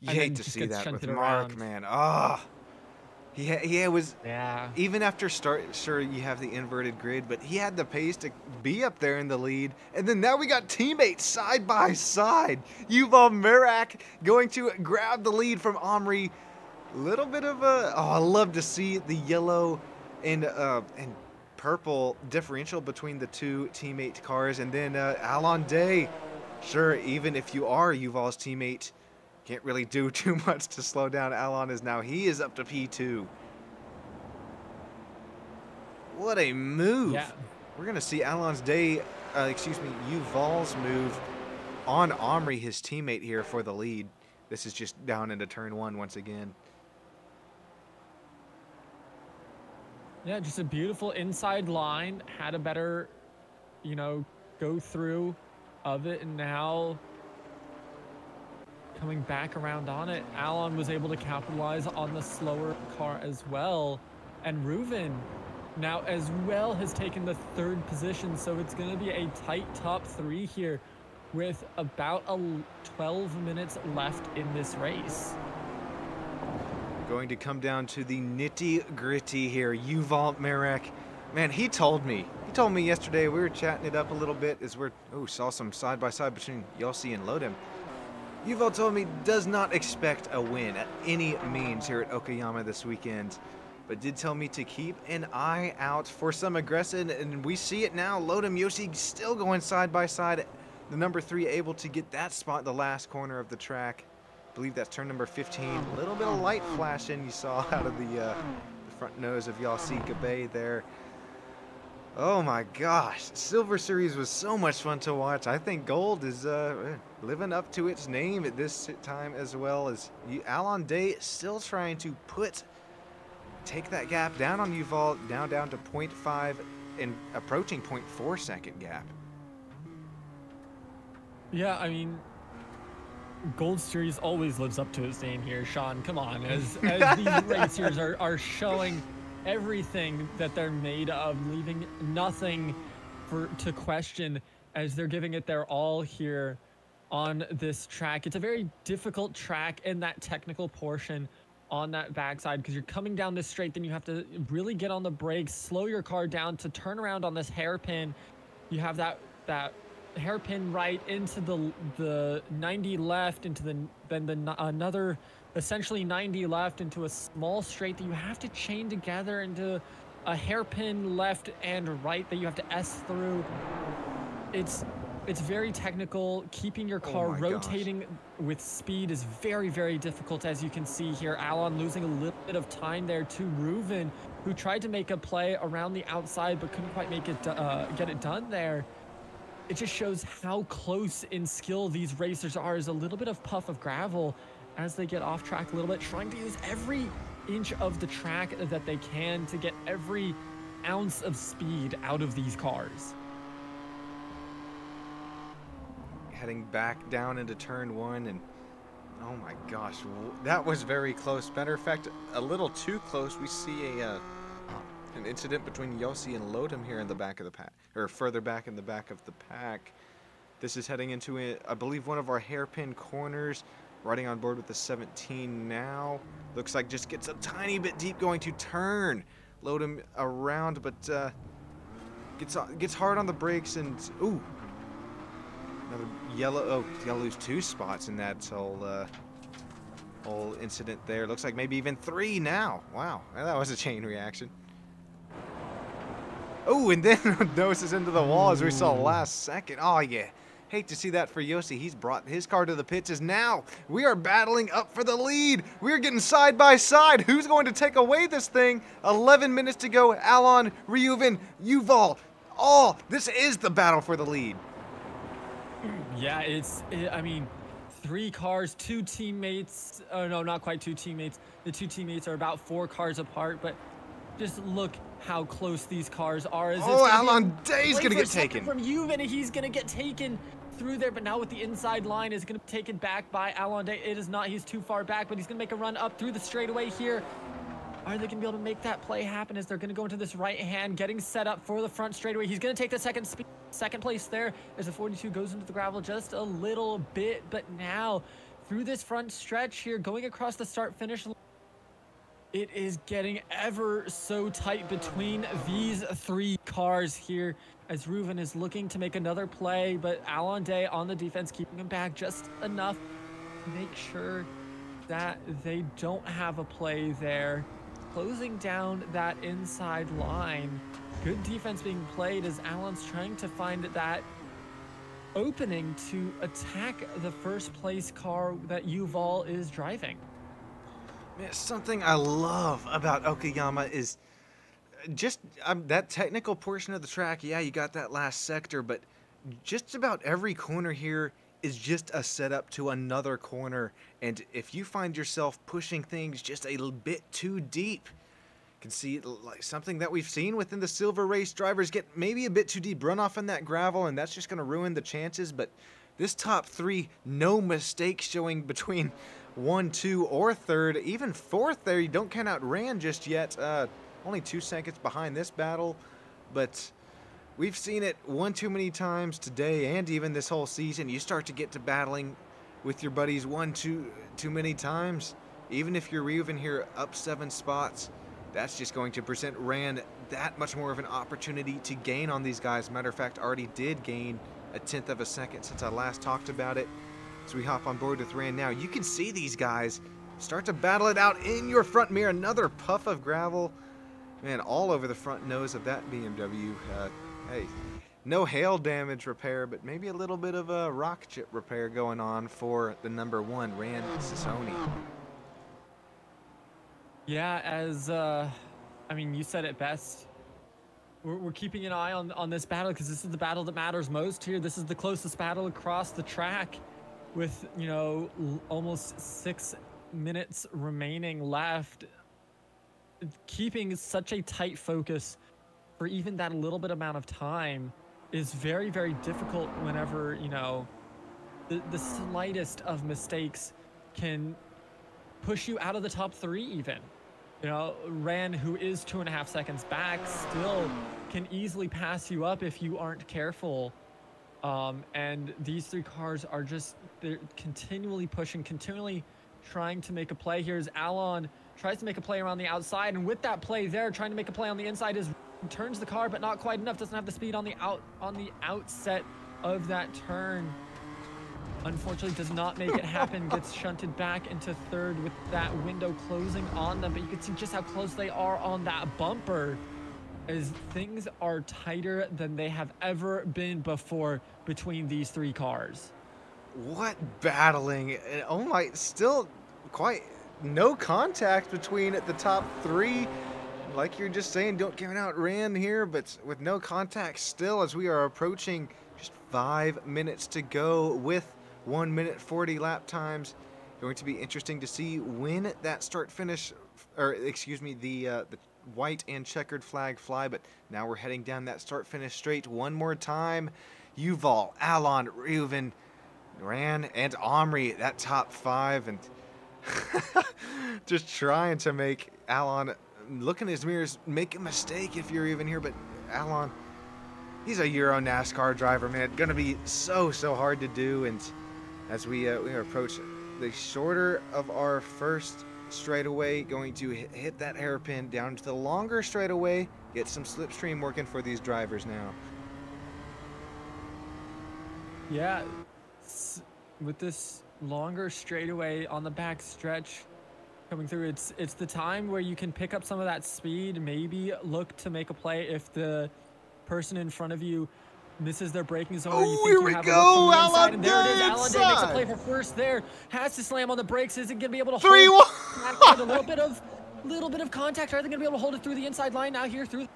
You hate to see that with Mark, man. Ah, he was. Yeah. Even after start, sure, you have the inverted grid, but he had the pace to be up there in the lead. And then now we got teammates side by side. Yuval Merak going to grab the lead from Omri. Little bit of a, oh, I love to see the yellow and purple differential between the two teammate cars. And then Alon Day, sure, even if you are Yuval's teammate, can't really do too much to slow down Alon, as now he is up to P2. What a move. Yeah. We're going to see Alon's Day, Yuval's move on Omri, his teammate here, for the lead. This is just down into turn 1 once again. Yeah, just a beautiful inside line. Had a better, you know, go through of it, and now coming back around on it, Alon was able to capitalize on the slower car as well. And Reuven now as well has taken the 3rd position, so it's going to be a tight top 3 here with about 12 minutes left in this race. Going to come down to the nitty-gritty here. Yuval Marek, man, he told me yesterday, we were chatting it up a little bit as we're, saw some side-by-side between Yossi and Lodem. Yuval told me does not expect a win at any means here at Okayama this weekend, but did tell me to keep an eye out for some aggression, and we see it now. Lodem, Yossi still going side-by-side. The number 3 able to get that spot in the last corner of the track. I believe that's turn number 15. A little bit of light flashing you saw out of the front nose of Yossi Gabe there. Oh my gosh, Silver Series was so much fun to watch. I think Gold is living up to its name at this time, as well as Alon Day still trying to take that gap down on Yuval, now down to 0.5 and approaching 0.4 second gap. Yeah, I mean, Gold Series always lives up to its name here, Sean. Come on, as these racers are showing everything that they're made of, leaving nothing to question as they're giving it their all here on this track. It's a very difficult track in that technical portion on that backside, because you're coming down this straight, then you have to really get on the brakes, slow your car down to turn around on this hairpin. You have that hairpin right into the 90 left, into another essentially 90 left into a small straight that you have to chain together into a hairpin left and right that you have to S through. It's very technical. Keeping your car rotating with speed is very, very difficult, as you can see here. Alon losing a little bit of time there to Reuven, who tried to make a play around the outside but couldn't quite make it get it done there. It just shows how close in skill these racers are. Is a little bit of puff of gravel as they get off track a little bit, trying to use every inch of the track that they can to get every ounce of speed out of these cars. Heading back down into turn 1, and oh my gosh, that was very close. Matter of fact, a little too close. We see an incident between Yossi and Lodem here in the back of the pack, or further back in the back of the pack. This is heading into, I believe, one of our hairpin corners. Riding on board with the 17 now. Looks like just gets a tiny bit deep, going to turn Lodem around, but gets hard on the brakes, and ooh, another yellow. Oh, yellow's 2 spots in that whole incident there. Looks like maybe even 3 now. Wow, that was a chain reaction. Oh, and then noses into the wall as we saw last second. Oh yeah. Hate to see that for Yossi. He's brought his car to the pits, as now we are battling up for the lead. We're getting side by side. Who's going to take away this thing? 11 minutes to go. Alon, Reuven, Yuval. Oh, this is the battle for the lead. Yeah, I mean, 3 cars, 2 teammates. Oh, no, not quite 2 teammates. The 2 teammates are about 4 cars apart, but just look how close these cars are. Alon Day's going to get taken. From Reuven, he's going to get taken through there, but now with the inside line is going to be taken back by Alon Day. It is not, he's too far back, but he's going to make a run up through the straightaway here. Are they going to be able to make that play happen as they're going to go into this right hand, getting set up for the front straightaway? He's going to take the second place there as the 42 goes into the gravel just a little bit, but now through this front stretch here, going across the start-finish line, it is getting ever so tight between these 3 cars here as Reuven is looking to make another play, but Alon Day on the defense, keeping him back just enough to make sure that they don't have a play there. Closing down that inside line. Good defense being played as Alon's trying to find that opening to attack the first place car that Yuval is driving. Man, something I love about Okayama is just that technical portion of the track. Yeah, you got that last sector, but just about every corner here is just a setup to another corner. And if you find yourself pushing things just a little bit too deep, you can see like something that we've seen within the silver race, drivers get maybe a bit too deep runoff in that gravel, and that's just going to ruin the chances. But this top three, no mistakes showing between 1, 2, or 3rd. Even 4th there, you don't count out Rand just yet. Only 2 seconds behind this battle, but we've seen it one too many times today and even this whole season. You start to get to battling with your buddies one too many times. Even if you're even here up 7 spots, that's just going to present Rand that much more of an opportunity to gain on these guys. Matter of fact, already did gain a 1/10 of a second since I last talked about it. So we hop on board with Rand now. You can see these guys start to battle it out in your front mirror. Another puff of gravel. Man, all over the front nose of that BMW. Hey, no hail damage repair, but maybe a little bit of a rock chip repair going on for the number 1, Rand Sassoni. Yeah, as I mean, you said it best. We're keeping an eye on this battle because this is the battle that matters most here. This is the closest battle across the track with, you know, almost 6 minutes remaining left. Keeping such a tight focus for even that little bit amount of time is very, very difficult whenever, you know, the slightest of mistakes can push you out of the top 3 even. You know, Rand, who is 2.5 seconds back, still can easily pass you up if you aren't careful. And these 3 cars are just, they're continually pushing, continually trying to make a play. Here's Alon, tries to make a play around the outside, and with that play there, trying to make a play on the inside, is turns the car, but not quite enough. Doesn't have the speed on the outset of that turn. Unfortunately, does not make it happen. Gets shunted back into 3rd with that window closing on them. But you can see just how close they are on that bumper, as things are tighter than they have ever been before between these 3 cars. What battling! And oh my, still quite no contact between the top 3. Like you're just saying, don't give out Rand here, but with no contact still, as we are approaching just 5 minutes to go with 1 minute 40 lap times. Going to be interesting to see when that start finish, or excuse me, the white and checkered flag fly. But now we're heading down that start finish straight one more time. Yuval, Alon, Reuven, Rand, and Omri, that top 5, and just trying to make Alon look in his mirrors, make a mistake if you're even here. But Alon, he's a Euro NASCAR driver, man. Gonna be so hard to do. And as we approach the shorter of our first straightaway, going to hit that hairpin down to the longer straightaway, get some slipstream working for these drivers now. Yeah, with this longer straightaway on the back stretch coming through, it's the time where you can pick up some of that speed, maybe look to make a play if the person in front of you misses their braking zone. Oh, here we go! Alon there it is. Alon Day makes a play for first there. Has to slam on the brakes. Isn't going to be able to hold 3-1. a little bit of contact. Are they going to be able to hold it through the inside line now here through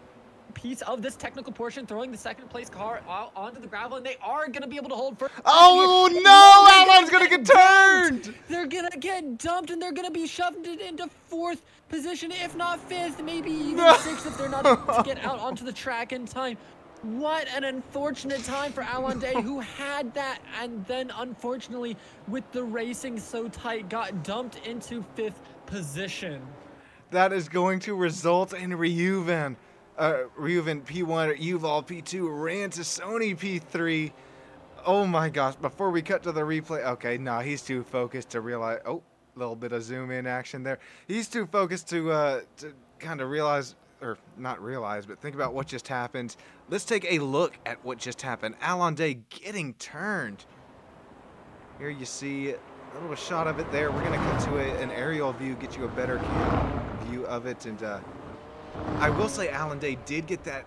piece of this technical portion, throwing the 2nd place car onto the gravel, and they are going to be able to hold first. Oh no! Alon's going to get turned! They're going to get dumped, and they're going to be shoved into 4th position, if not 5th, maybe even 6th if they're not able to get out onto the track in time. What an unfortunate time for Alon Day, who had that, and then unfortunately, with the racing so tight, got dumped into 5th position. That is going to result in Reuven P1, Yuval P2, Rand Sassoni P3. Oh my gosh, before we cut to the replay, okay, no, he's too focused to realize, oh, a little bit of zoom in action there. He's too focused to kind of realize, or not realize, but think about what just happened. Let's take a look at what just happened. Alon Day getting turned. Here you see little shot of it there. We're going to cut to an aerial view, get you a better cam view of it. And I will say Alan Day did get that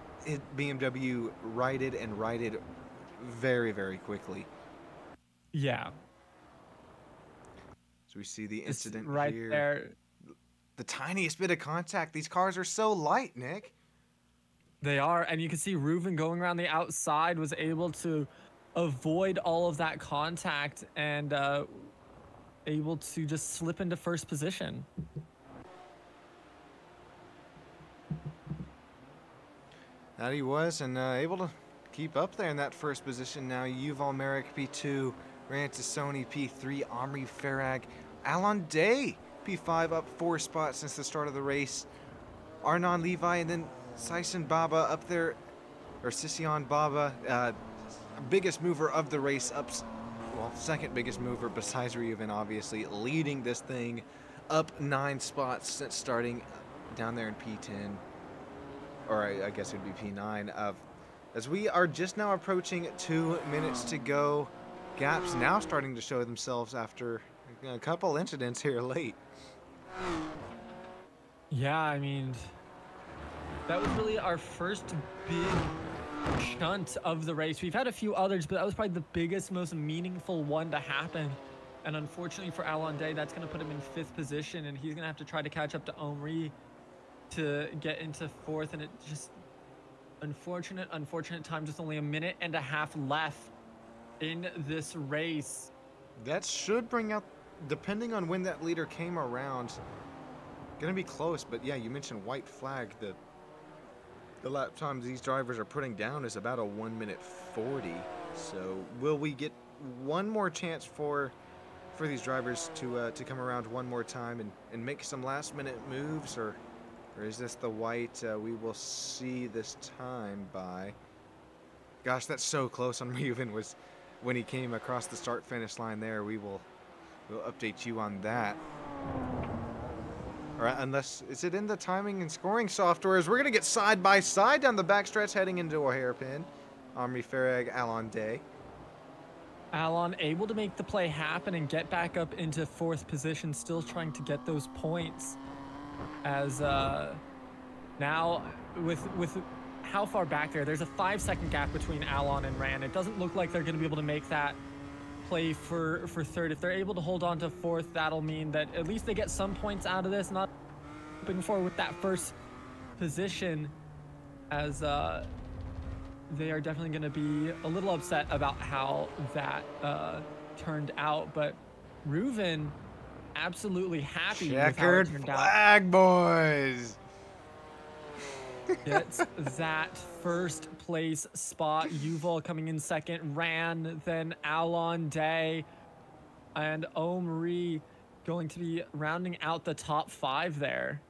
BMW righted very, very quickly. Yeah. So we see the incident right here. There. The tiniest bit of contact. These cars are so light, Nick. They are, and you can see Reuven going around the outside was able to avoid all of that contact and able to just slip into first position. That he was, and able to keep up there in that first position. Now Yuval Merrick P2, Rantasoni P3, Omri Farag, Alon Day P5 up 4 spots since the start of the race. Arnon Levi and then Sison Baba up there, or Sission Baba, biggest mover of the race, second biggest mover besides Reuven, obviously, leading this thing up 9 spots since starting down there in P10, or I guess it would be P9. As we are just now approaching 2 minutes to go, gaps now starting to show themselves after a couple incidents here late. Yeah, I mean, that was really our first big shunt of the race. We've had a few others, but that was probably the biggest, most meaningful one to happen. And unfortunately for Alon Day, that's going to put him in 5th position, and he's going to have to try to catch up to Omri to get into 4th. And it just, unfortunate time, just only 1.5 minutes left in this race. That should bring out, depending on when that leader came around, gonna be close. But yeah, you mentioned white flag. The lap times these drivers are putting down is about a 1:40. So will we get one more chance for these drivers to come around one more time and make some last minute moves, or is this the white we will see this time by? Gosh, that's so close on Reuven was when he came across the start finish line there. We'll update you on that. All right, unless, is it in the timing and scoring software? As we're going to get side by side down the backstretch heading into a hairpin. Omri Farag, Alon Day. Alon able to make the play happen and get back up into 4th position, still trying to get those points. As now with how far back there's a 5-second gap between Alon and Ran. It doesn't look like they're going to be able to make that play for 3rd. If they're able to hold on to 4th, that'll mean that at least they get some points out of this. Not hoping for with that first position, as they are definitely going to be a little upset about how that turned out. But Reuven absolutely happy with how it Checkered turned flag, out. boys. Gets that first place spot. Yuval coming in 2nd, Ran, then Alon Day, and Omri going to be rounding out the top 5 there.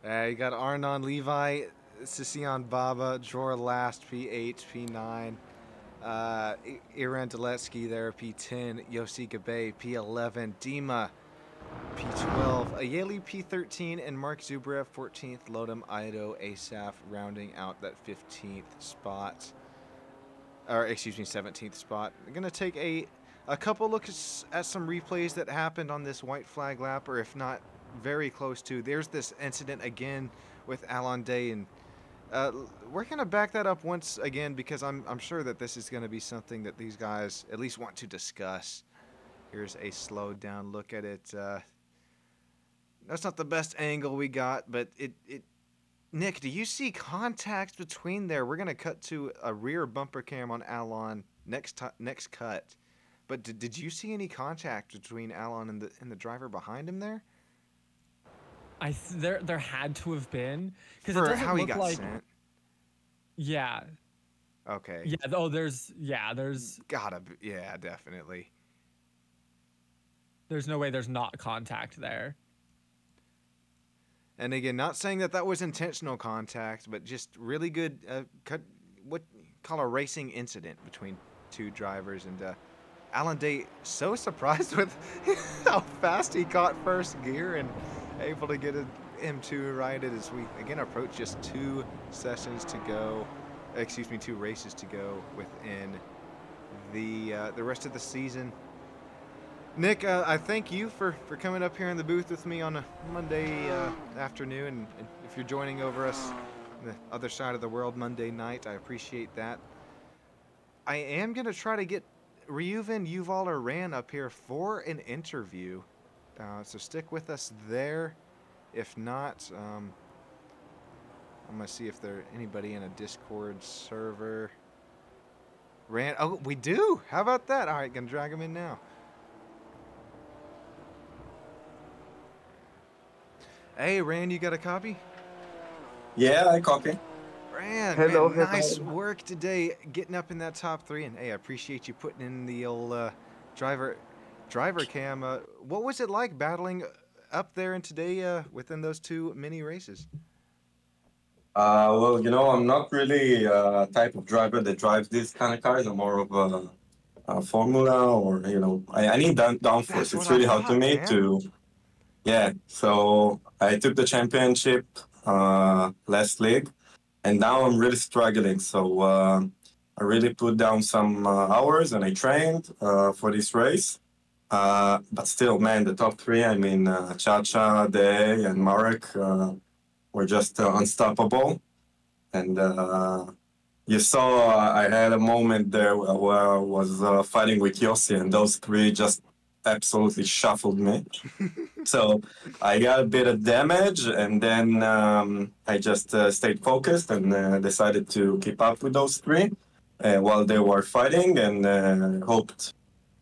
You got Arnon Levi, Sission Baba, Jor Last, P8, P9. Iran Deletsky there, P10. Yossi Gabe, P11. Dima, P12. Ayeli, P13. And Mark Zubrev, 14th. Lodem, Ido, Asaf, rounding out that 15th spot. Or, excuse me, 17th spot. I'm going to take a couple looks at some replays that happened on this white flag lap, or if not, very close to. There's this incident again with Alon Day, and we're going to back that up once again because I'm sure that this is going to be something that these guys at least want to discuss. Here's a slowed down look at it. That's not the best angle we got, but it Nick, do you see contact between there? We're going to cut to a rear bumper cam on Alon next cut. But did you see any contact between Alon and the driver behind him there? There had to have been, because it doesn't how look he got like sent. Yeah. Okay. Yeah. Oh, there's gotta be, yeah, definitely. There's no way there's not contact there. And again, not saying that was intentional contact, but just really good, what you call a racing incident between two drivers. And Alon Day so surprised with how fast he caught first gear and able to get a M2 righted as we again approach just 2 sessions to go. Excuse me, 2 races to go within the rest of the season. Nick, I thank you for coming up here in the booth with me on a Monday afternoon. And if you're joining over us on the other side of the world Monday night, I appreciate that. I am going to try to get Reuven, Yuval, or Ran up here for an interview. So stick with us there. If not, I'm going to see if there's anybody in a Discord server. Ran, oh, we do. How about that? All right, going to drag them in now. Hey, Rand, you got a copy? Yeah, I copy. Rand, Hello, man, nice hello. work today, getting up in that top 3. And hey, I appreciate you putting in the old driver cam. What was it like battling up there and today within those 2 mini races? Well, I'm not really a type of driver that drives these kind of cars. I'm more of a Formula or, I need downforce. That's what It's I really hard to thought, me man. to, yeah. So I took the championship last league, and now I'm really struggling. So I really put down some hours and I trained for this race. But still, man, the top 3, I mean, Chacha, Day, and Marek were just unstoppable. And you saw I had a moment there where I was fighting with Yossi, and those 3 just absolutely shuffled me. So I got a bit of damage, and then I just stayed focused and decided to keep up with those 3 while they were fighting, and hoped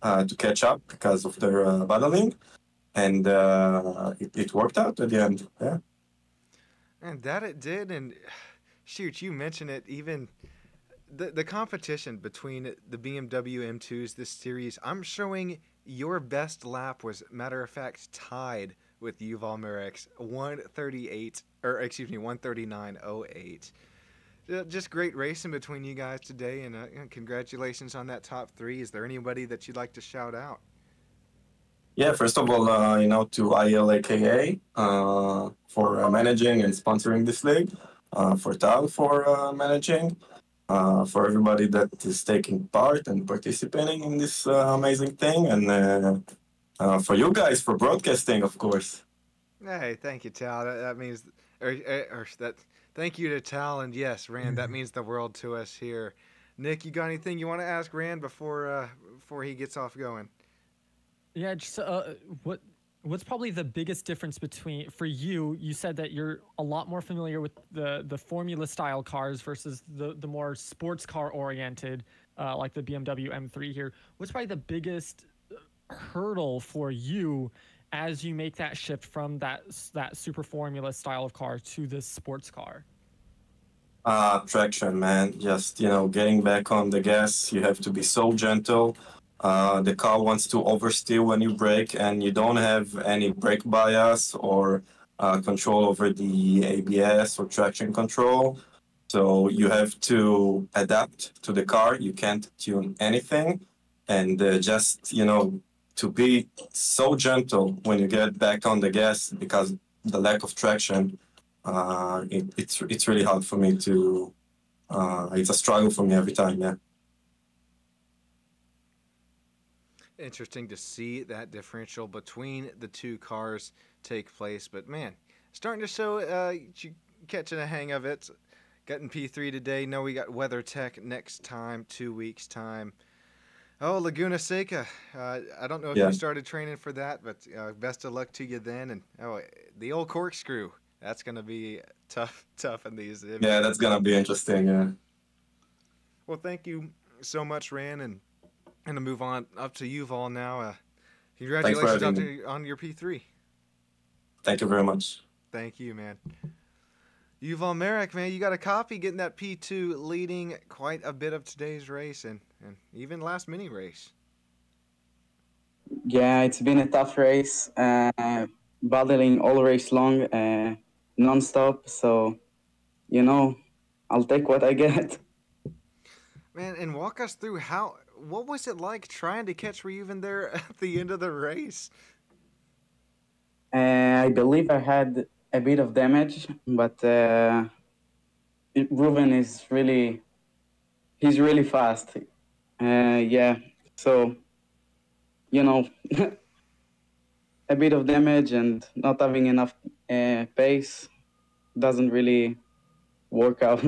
to catch up because of their battling. And it worked out at the end, yeah. And that it did, and shoot, you mentioned it, even the competition between the BMW M2s this series, I'm showing your best lap was, matter of fact, tied with Yuval Marek's 139.08. Just great racing between you guys today, and congratulations on that top 3. Is there anybody that you'd like to shout out? Yeah, first of all, to ILAKA for managing and sponsoring this league, for Tal for managing, for everybody that is taking part and participating in this amazing thing, and for you guys for broadcasting, of course. Hey, thank you, Tal. That means, or that. Thank you to Tal, and yes, Rand, that means the world to us here. Nick, you got anything you want to ask Rand before he gets off going? Yeah, just what's probably the biggest difference between, for you? You said that you're a lot more familiar with the formula style cars versus the more sports car oriented, like the BMW M3 here. What's probably the biggest hurdle for you as you make that shift from that super formula style of car to this sports car? Traction, man. Just, getting back on the gas, you have to be so gentle. The car wants to oversteer when you brake, and you don't have any brake bias or control over the ABS or traction control. So you have to adapt to the car. You can't tune anything. And just, to be so gentle when you get back on the gas because the lack of traction, it's really hard for me to, it's a struggle for me every time, yeah. Interesting to see that differential between the 2 cars take place, but man, starting to show you catching a hang of it. Getting P3 today. Know we got Weather Tech next time, 2 weeks time. Oh, Laguna Seca. I don't know if you started training for that, but best of luck to you then. And the old corkscrew. That's gonna be tough in these. Yeah, that's gonna be interesting. Yeah. Well, thank you so much, Ran, and to move on up to Yuval now. Congratulations on your P3. Thank you very much. Thank you, man. Yuval Marek, man, you got a copy getting that P2, leading quite a bit of today's race and even last mini race. Yeah, it's been a tough race, battling all race long, non-stop. So, I'll take what I get. Man, and walk us through what was it like trying to catch Reuven there at the end of the race? I believe I had a bit of damage, but Reuven is he's really fast. Yeah, so, a bit of damage and not having enough pace doesn't really work out.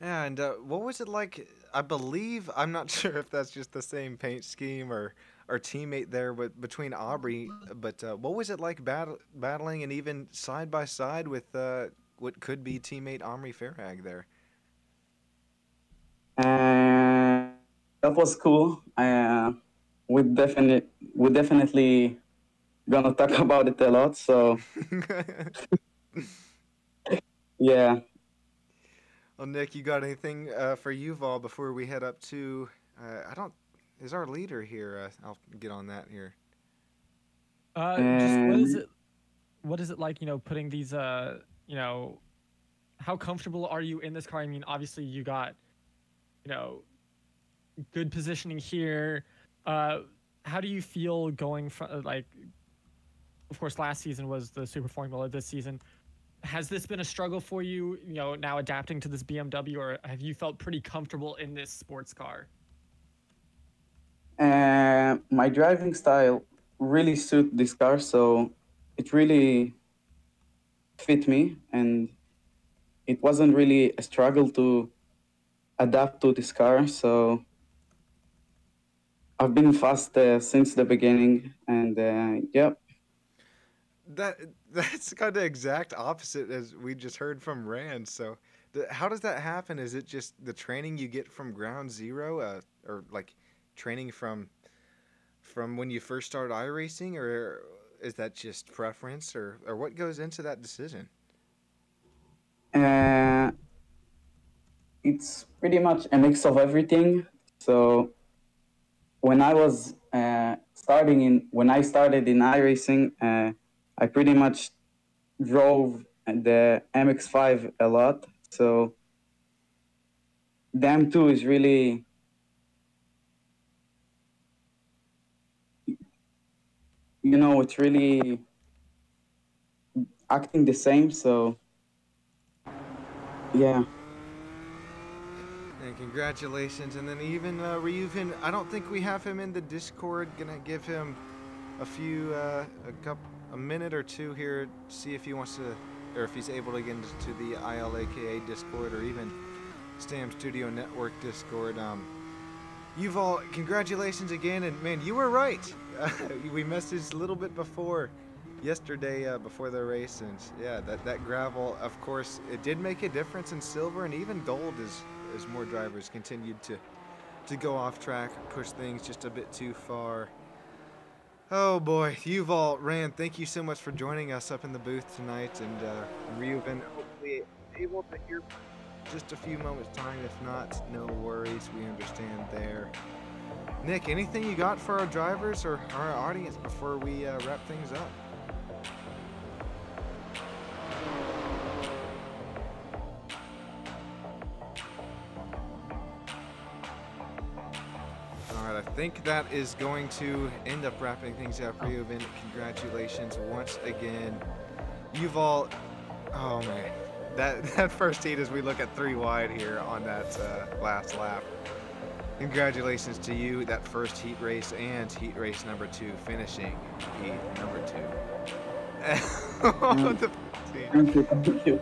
Yeah, and what was it like? I believe, I'm not sure if that's just the same paint scheme or teammate there between Aubrey, but what was it like battling and even side by side with what could be teammate Omri Farag there? That was cool. We definitely gonna talk about it a lot. So yeah. Well, Nick, you got anything for Yuval before we head up to? I don't. Is our leader here? I'll get on that here. Just what is it like? Putting these. How comfortable are you in this car? I mean, obviously you got, good positioning here. How do you feel going from of course, last season was the Super Formula. This season, has this been a struggle for you? Now adapting to this BMW, or have you felt pretty comfortable in this sports car? My driving style really suit this car, so it really fit me, and it wasn't really a struggle to adapt to this car. So I've been fast since the beginning, and yeah. That's kind of exact opposite as we just heard from Rand. So, how does that happen? Is it just the training you get from ground zero, or like training from when you first started iRacing, or is that just preference, or what goes into that decision? It's pretty much a mix of everything. So when I was when I started in iRacing, I pretty much drove the MX-5 a lot. So the M2 is really, it's really acting the same. So yeah. And congratulations. And then even Ryuven, I don't think we have him in the Discord. Gonna give him a minute or two here, see if he wants to, or if he's able to get into the ILAKA Discord or even Stam Studio Network Discord. Yuval, congratulations again, and man, you were right. We messaged a little bit before yesterday, before the race, and yeah, that gravel, of course, it did make a difference in silver and even gold as more drivers continued to go off track, push things just a bit too far. Oh boy, Yuval, Rand, thank you so much for joining us up in the booth tonight, and Ryuven, hopefully able to hear just a few moments time. If not, no worries, we understand there. Nick, anything you got for our drivers or our audience before we wrap things up? I think that is going to end up wrapping things up. Ryuven, congratulations once again. Yuval, oh man, that first heat as we look at 3 wide here on that last lap. Congratulations to you, that first heat race and heat race number 2, finishing heat number 2. Thank you.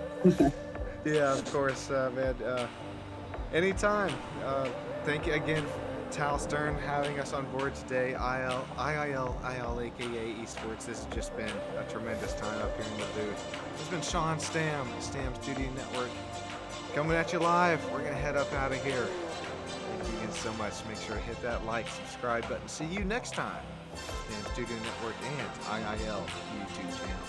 Yeah, of course, man. Anytime. Thank you again, Tal Stern, having us on board today. IIL, aka Esports. This has just been a tremendous time up here in the booth. This has been Sean Stam, Stam Studio Network, coming at you live. We're going to head up out of here. Thank you again so much. Make sure to hit that like, subscribe button. See you next time. Stam Studio Network and IIL YouTube channel.